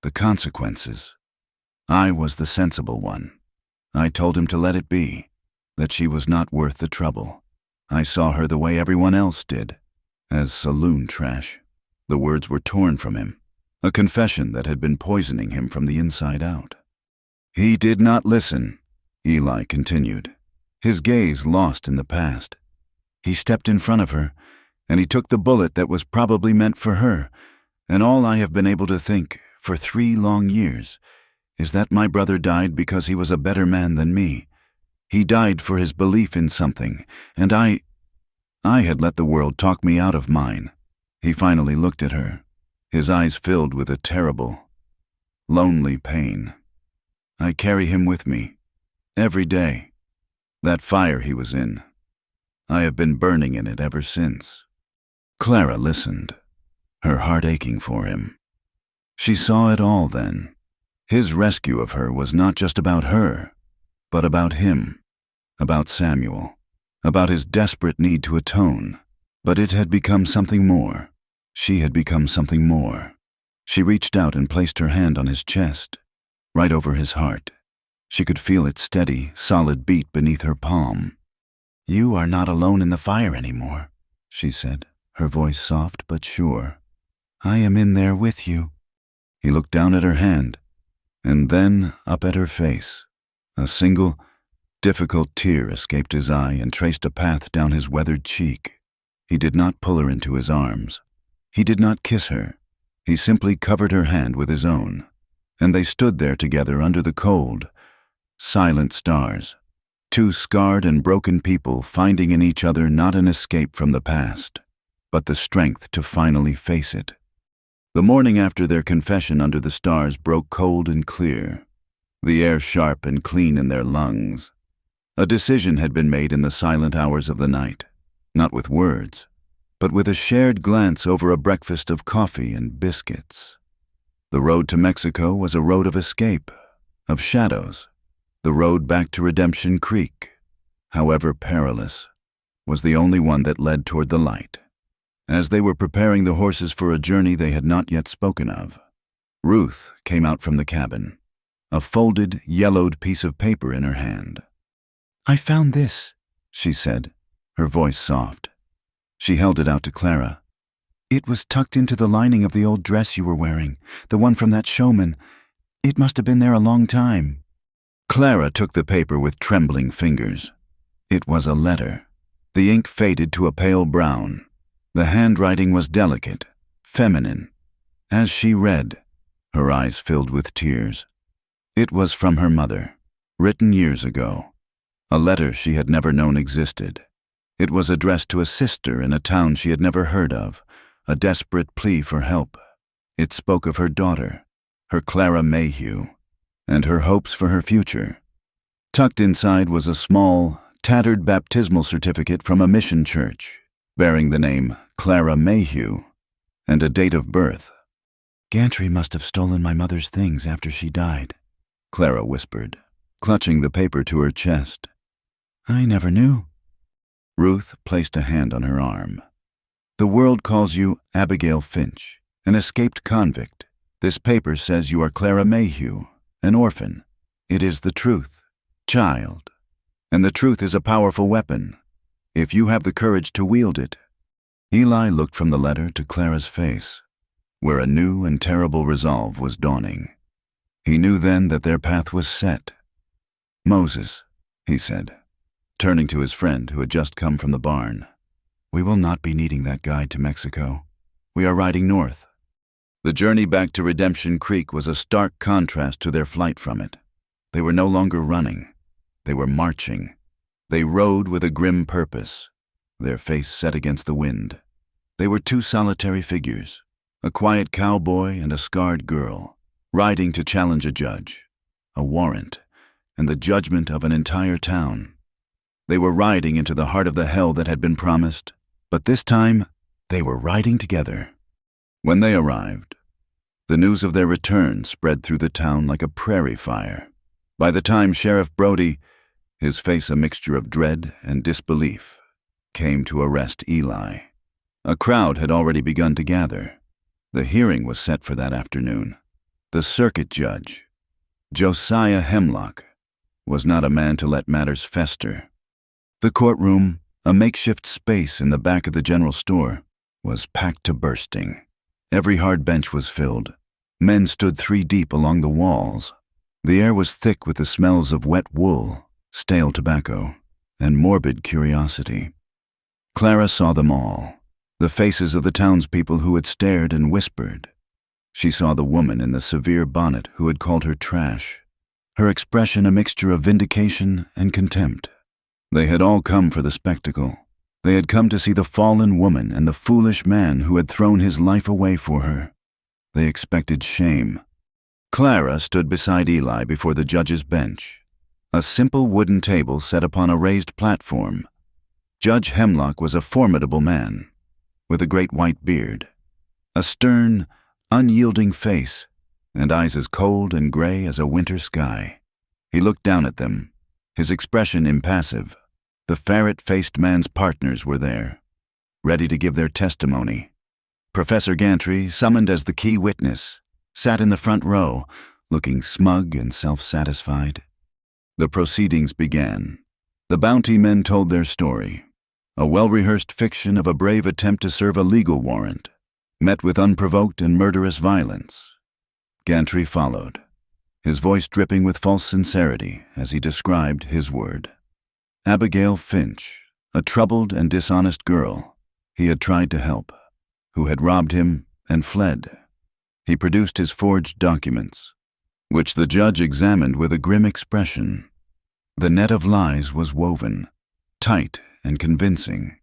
the consequences. I was the sensible one. I told him to let it be, that she was not worth the trouble. I saw her the way everyone else did, as saloon trash. The words were torn from him, a confession that had been poisoning him from the inside out. He did not listen, Eli continued, his gaze lost in the past. He stepped in front of her, and he took the bullet that was probably meant for her, and all I have been able to think, for 3 long years, is that my brother died because he was a better man than me. He died for his belief in something, and I had let the world talk me out of mine. He finally looked at her, his eyes filled with a terrible, lonely pain. I carry him with me, every day. That fire he was in, I have been burning in it ever since. Clara listened, her heart aching for him. She saw it all then. His rescue of her was not just about her, but about him, about Samuel, about his desperate need to atone. But it had become something more. She had become something more. She reached out and placed her hand on his chest, right over his heart. She could feel its steady, solid beat beneath her palm. You are not alone in the fire anymore, she said, her voice soft but sure. I am in there with you. He looked down at her hand, and then up at her face. A single, difficult tear escaped his eye and traced a path down his weathered cheek. He did not pull her into his arms. He did not kiss her. He simply covered her hand with his own, and they stood there together under the cold, silent stars, 2 scarred and broken people finding in each other not an escape from the past, but the strength to finally face it. The morning after their confession under the stars broke cold and clear, the air sharp and clean in their lungs. A decision had been made in the silent hours of the night, not with words, but with a shared glance over a breakfast of coffee and biscuits. The road to Mexico was a road of escape, of shadows. The road back to Redemption Creek, however perilous, was the only one that led toward the light. As they were preparing the horses for a journey they had not yet spoken of, Ruth came out from the cabin, a folded, yellowed piece of paper in her hand. I found this, she said, her voice soft. She held it out to Clara. It was tucked into the lining of the old dress you were wearing, the one from that showman. It must have been there a long time. Clara took the paper with trembling fingers. It was a letter. The ink faded to a pale brown. The handwriting was delicate, feminine. As she read, her eyes filled with tears. It was from her mother, written years ago. A letter she had never known existed. It was addressed to a sister in a town she had never heard of, a desperate plea for help. It spoke of her daughter, her Clara Mayhew, and her hopes for her future. Tucked inside was a small, tattered baptismal certificate from a mission church, bearing the name Clara Mayhew and a date of birth. Gantry must have stolen my mother's things after she died, Clara whispered, clutching the paper to her chest. I never knew. Ruth placed a hand on her arm. The world calls you Abigail Finch, an escaped convict. This paper says you are Clara Mayhew, an orphan. It is the truth, child. And the truth is a powerful weapon, if you have the courage to wield it. Eli looked from the letter to Clara's face. where a new and terrible resolve was dawning. He knew then that their path was set. "Moses," he said, turning to his friend who had just come from the barn, "we will not be needing that guide to Mexico. We are riding north." The journey back to Redemption Creek was a stark contrast to their flight from it. They were no longer running. They were marching. They rode with a grim purpose, their face set against the wind. They were two solitary figures, a quiet cowboy and a scarred girl, riding to challenge a judge, a warrant, and the judgment of an entire town. They were riding into the heart of the hell that had been promised, but this time they were riding together. When they arrived, the news of their return spread through the town like a prairie fire. By the time Sheriff Brody, his face a mixture of dread and disbelief, came to arrest Eli, a crowd had already begun to gather. The hearing was set for that afternoon. The circuit judge, Josiah Hemlock, was not a man to let matters fester. The courtroom, a makeshift space in the back of the general store, was packed to bursting. Every hard bench was filled. Men stood 3 deep along the walls. The air was thick with the smells of wet wool, stale tobacco, and morbid curiosity. Clara saw them all, the faces of the townspeople who had stared and whispered. She saw the woman in the severe bonnet who had called her trash, her expression a mixture of vindication and contempt. They had all come for the spectacle. They had come to see the fallen woman and the foolish man who had thrown his life away for her. They expected shame. Clara stood beside Eli before the judge's bench, a simple wooden table set upon a raised platform. Judge Hemlock was a formidable man, with a great white beard, a stern, unyielding face, and eyes as cold and gray as a winter sky. He looked down at them, his expression impassive. The ferret-faced man's partners were there, ready to give their testimony. Professor Gantry, summoned as the key witness, sat in the front row, looking smug and self-satisfied. The proceedings began. The bounty men told their story, a well-rehearsed fiction of a brave attempt to serve a legal warrant, met with unprovoked and murderous violence. Gantry followed, his voice dripping with false sincerity as he described his word. Abigail Finch, a troubled and dishonest girl he had tried to help, who had robbed him and fled. He produced his forged documents, which the judge examined with a grim expression. The net of lies was woven, tight and convincing.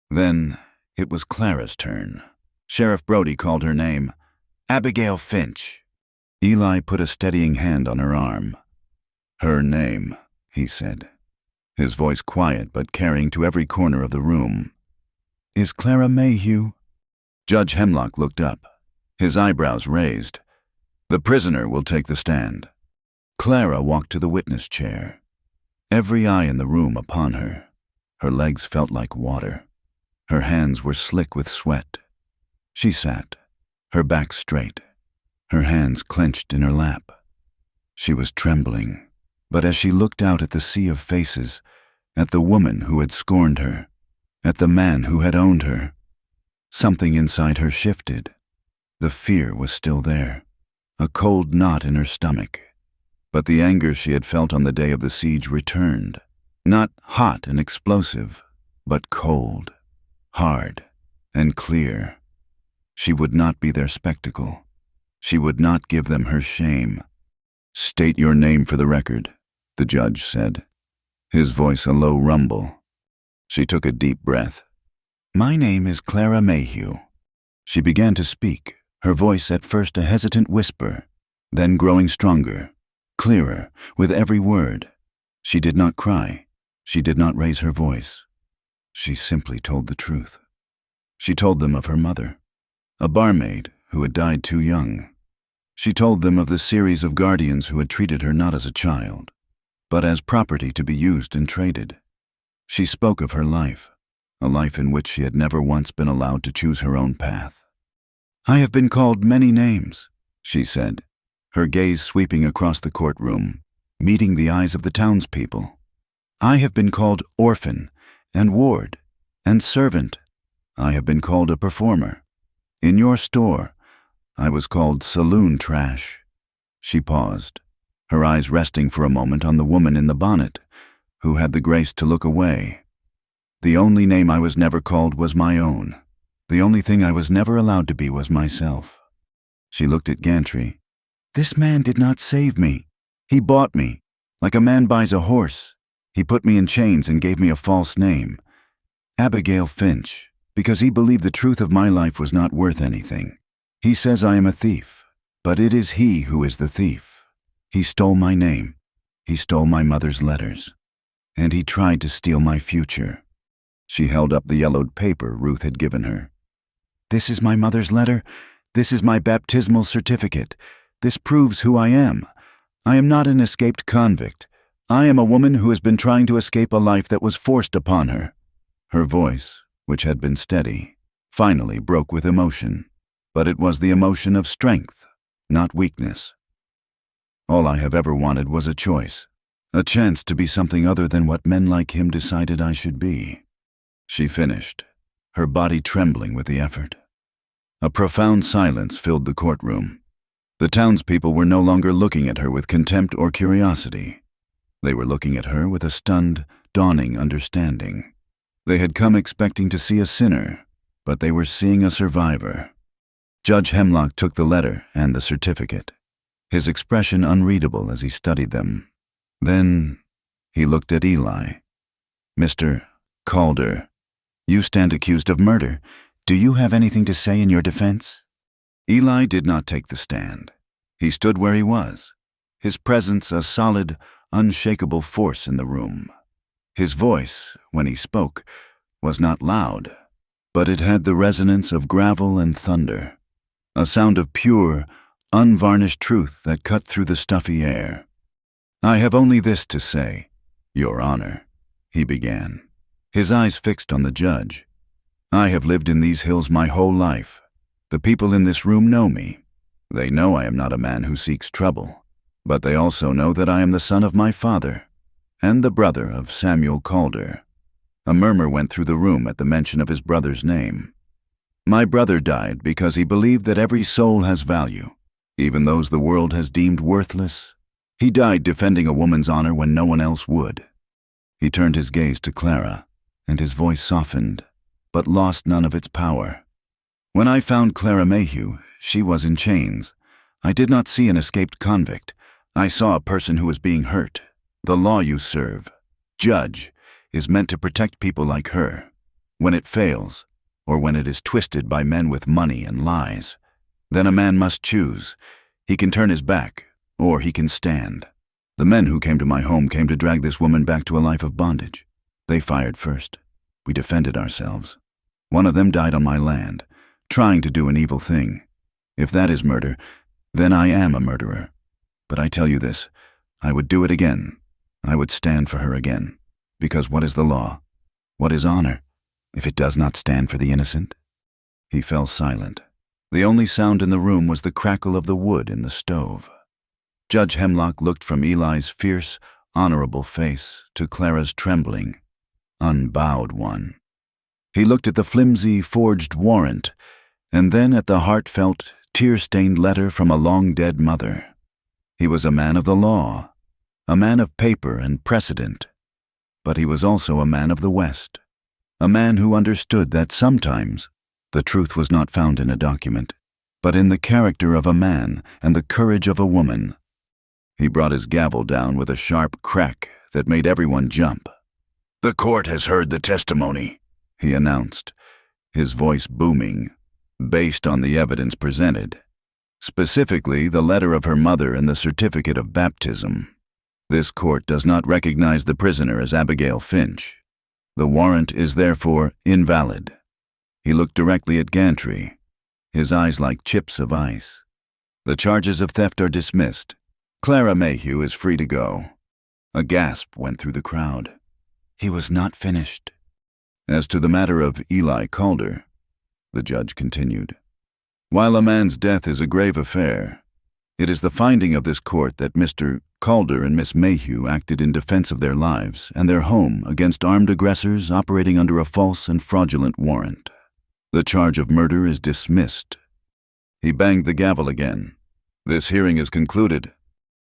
Then it was Clara's turn. Sheriff Brody called her name, Abigail Finch. Eli put a steadying hand on her arm. "Her name," he said, his voice quiet but carrying to every corner of the room. "Is Clara Mayhew?" Judge Hemlock looked up, his eyebrows raised. "The prisoner will take the stand." Clara walked to the witness chair, every eye in the room upon her. Her legs felt like water. Her hands were slick with sweat. She sat, her back straight, her hands clenched in her lap. She was trembling. But as she looked out at the sea of faces, at the woman who had scorned her, at the man who had owned her, something inside her shifted. The fear was still there, a cold knot in her stomach. But the anger she had felt on the day of the siege returned, not hot and explosive, but cold, hard, and clear. She would not be their spectacle. She would not give them her shame. "State your name for the record," the judge said, his voice a low rumble. She took a deep breath. "My name is Clara Mayhew." She began to speak, her voice at first a hesitant whisper, then growing stronger, clearer, with every word. She did not cry. She did not raise her voice. She simply told the truth. She told them of her mother, a barmaid who had died too young. She told them of the series of guardians who had treated her not as a child, but as property to be used and traded. She spoke of her life, a life in which she had never once been allowed to choose her own path. "I have been called many names," she said, her gaze sweeping across the courtroom, meeting the eyes of the townspeople. "I have been called orphan and ward and servant. I have been called a performer. In your store, I was called saloon trash." She paused, her eyes resting for a moment on the woman in the bonnet, who had the grace to look away. "The only name I was never called was my own. The only thing I was never allowed to be was myself." She looked at Gantry. "This man did not save me. He bought me, like a man buys a horse. He put me in chains and gave me a false name, Abigail Finch, because he believed the truth of my life was not worth anything. He says I am a thief, but it is he who is the thief. He stole my name. He stole my mother's letters. And he tried to steal my future." She held up the yellowed paper Ruth had given her. "This is my mother's letter. This is my baptismal certificate. This proves who I am. I am not an escaped convict. I am a woman who has been trying to escape a life that was forced upon her." Her voice, which had been steady, finally broke with emotion, but it was the emotion of strength, not weakness. "All I have ever wanted was a choice, a chance to be something other than what men like him decided I should be," she finished, her body trembling with the effort. A profound silence filled the courtroom. The townspeople were no longer looking at her with contempt or curiosity. They were looking at her with a stunned, dawning understanding. They had come expecting to see a sinner, but they were seeing a survivor. Judge Hemlock took the letter and the certificate, his expression unreadable as he studied them. Then he looked at Eli. "Mr. Calder, you stand accused of murder. Do you have anything to say in your defense?" Eli did not take the stand. He stood where he was, his presence a solid, unshakable force in the room. His voice, when he spoke, was not loud, but it had the resonance of gravel and thunder, a sound of pure, unvarnished truth that cut through the stuffy air. "I have only this to say, Your Honor," he began, his eyes fixed on the judge. "I have lived in these hills my whole life. The people in this room know me. They know I am not a man who seeks trouble, but they also know that I am the son of my father and the brother of Samuel Calder." A murmur went through the room at the mention of his brother's name. "My brother died because he believed that every soul has value, even those the world has deemed worthless. He died defending a woman's honor when no one else would." He turned his gaze to Clara, and his voice softened, but lost none of its power. "When I found Clara Mayhew, she was in chains. I did not see an escaped convict. I saw a person who was being hurt. The law you serve, Judge, is meant to protect people like her. When it fails, or when it is twisted by men with money and lies, then a man must choose. He can turn his back, or he can stand. The men who came to my home came to drag this woman back to a life of bondage. They fired first. We defended ourselves. One of them died on my land, trying to do an evil thing. If that is murder, then I am a murderer. But I tell you this, I would do it again. I would stand for her again. Because what is the law? What is honor, if it does not stand for the innocent?" He fell silent. The only sound in the room was the crackle of the wood in the stove. Judge Hemlock looked from Eli's fierce, honorable face to Clara's trembling, unbowed one. He looked at the flimsy, forged warrant, and then at the heartfelt, tear-stained letter from a long-dead mother. He was a man of the law, a man of paper and precedent, but he was also a man of the West, a man who understood that sometimes the truth was not found in a document, but in the character of a man and the courage of a woman. He brought his gavel down with a sharp crack that made everyone jump. "The court has heard the testimony," he announced, his voice booming, based on the evidence presented, specifically the letter of her mother and the certificate of baptism. This court does not recognize the prisoner as Abigail Finch. The warrant is therefore invalid. He looked directly at Gantry, his eyes like chips of ice. The charges of theft are dismissed. Clara Mayhew is free to go. A gasp went through the crowd. He was not finished. As to the matter of Eli Calder, the judge continued, while a man's death is a grave affair, it is the finding of this court that Mr. Calder and Miss Mayhew acted in defense of their lives and their home against armed aggressors operating under a false and fraudulent warrant. The charge of murder is dismissed. He banged the gavel again. "This hearing is concluded."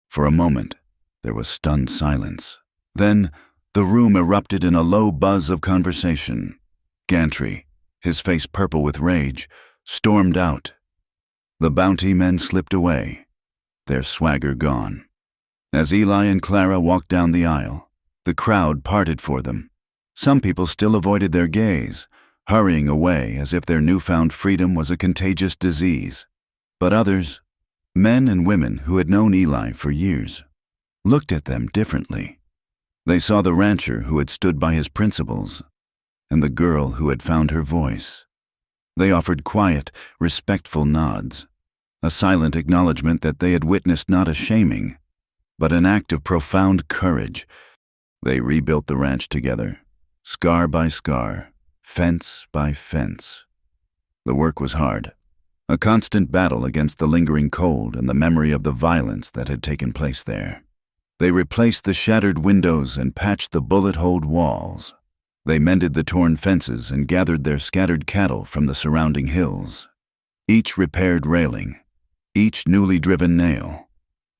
For a moment, there was stunned silence. Then, the room erupted in a low buzz of conversation. Gantry, his face purple with rage, stormed out. The bounty men slipped away, their swagger gone. As Eli and Clara walked down the aisle, the crowd parted for them. Some people still avoided their gaze, hurrying away as if their newfound freedom was a contagious disease. But others, men and women who had known Eli for years, looked at them differently. They saw the rancher who had stood by his principles, and the girl who had found her voice. They offered quiet, respectful nods, a silent acknowledgement that they had witnessed not a shaming, but an act of profound courage. They rebuilt the ranch together, scar by scar, fence by fence. The work was hard, a constant battle against the lingering cold and the memory of the violence that had taken place there. They replaced the shattered windows and patched the bullet-holed walls. They mended the torn fences and gathered their scattered cattle from the surrounding hills. Each repaired railing, each newly driven nail,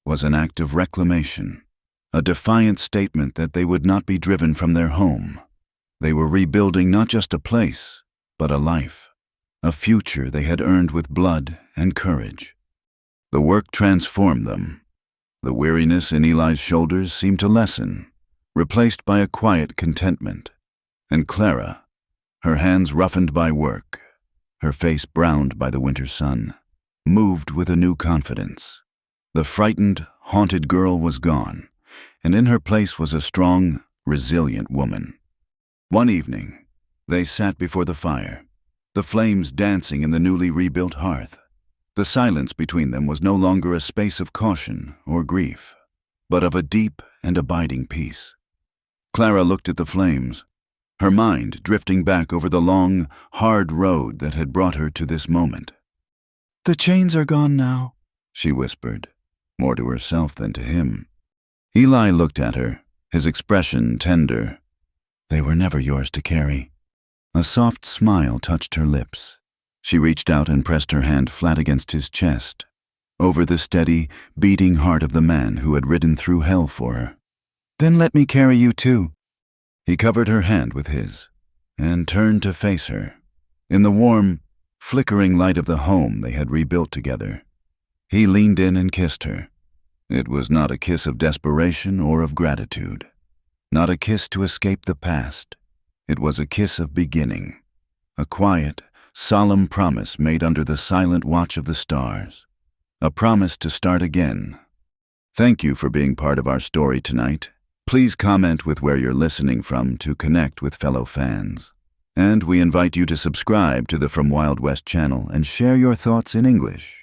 was an act of reclamation, a defiant statement that they would not be driven from their home. They were rebuilding not just a place, but a life, a future they had earned with blood and courage. The work transformed them. The weariness in Eli's shoulders seemed to lessen, replaced by a quiet contentment. And Clara, her hands roughened by work, her face browned by the winter sun, moved with a new confidence. The frightened, haunted girl was gone, and in her place was a strong, resilient woman. One evening, they sat before the fire, the flames dancing in the newly rebuilt hearth. The silence between them was no longer a space of caution or grief, but of a deep and abiding peace. Clara looked at the flames, her mind drifting back over the long, hard road that had brought her to this moment. "The chains are gone now," she whispered, more to herself than to him. Eli looked at her, his expression tender. "They were never yours to carry." A soft smile touched her lips. She reached out and pressed her hand flat against his chest, over the steady, beating heart of the man who had ridden through hell for her. "Then let me carry you too." He covered her hand with his, and turned to face her. In the warm, flickering light of the home they had rebuilt together, he leaned in and kissed her. It was not a kiss of desperation or of gratitude, not a kiss to escape the past. It was a kiss of beginning, a quiet, solemn promise made under the silent watch of the stars, a promise to start again. Thank you for being part of our story tonight. Please comment with where you're listening from to connect with fellow fans. And we invite you to subscribe to the From Wild West channel and share your thoughts in English.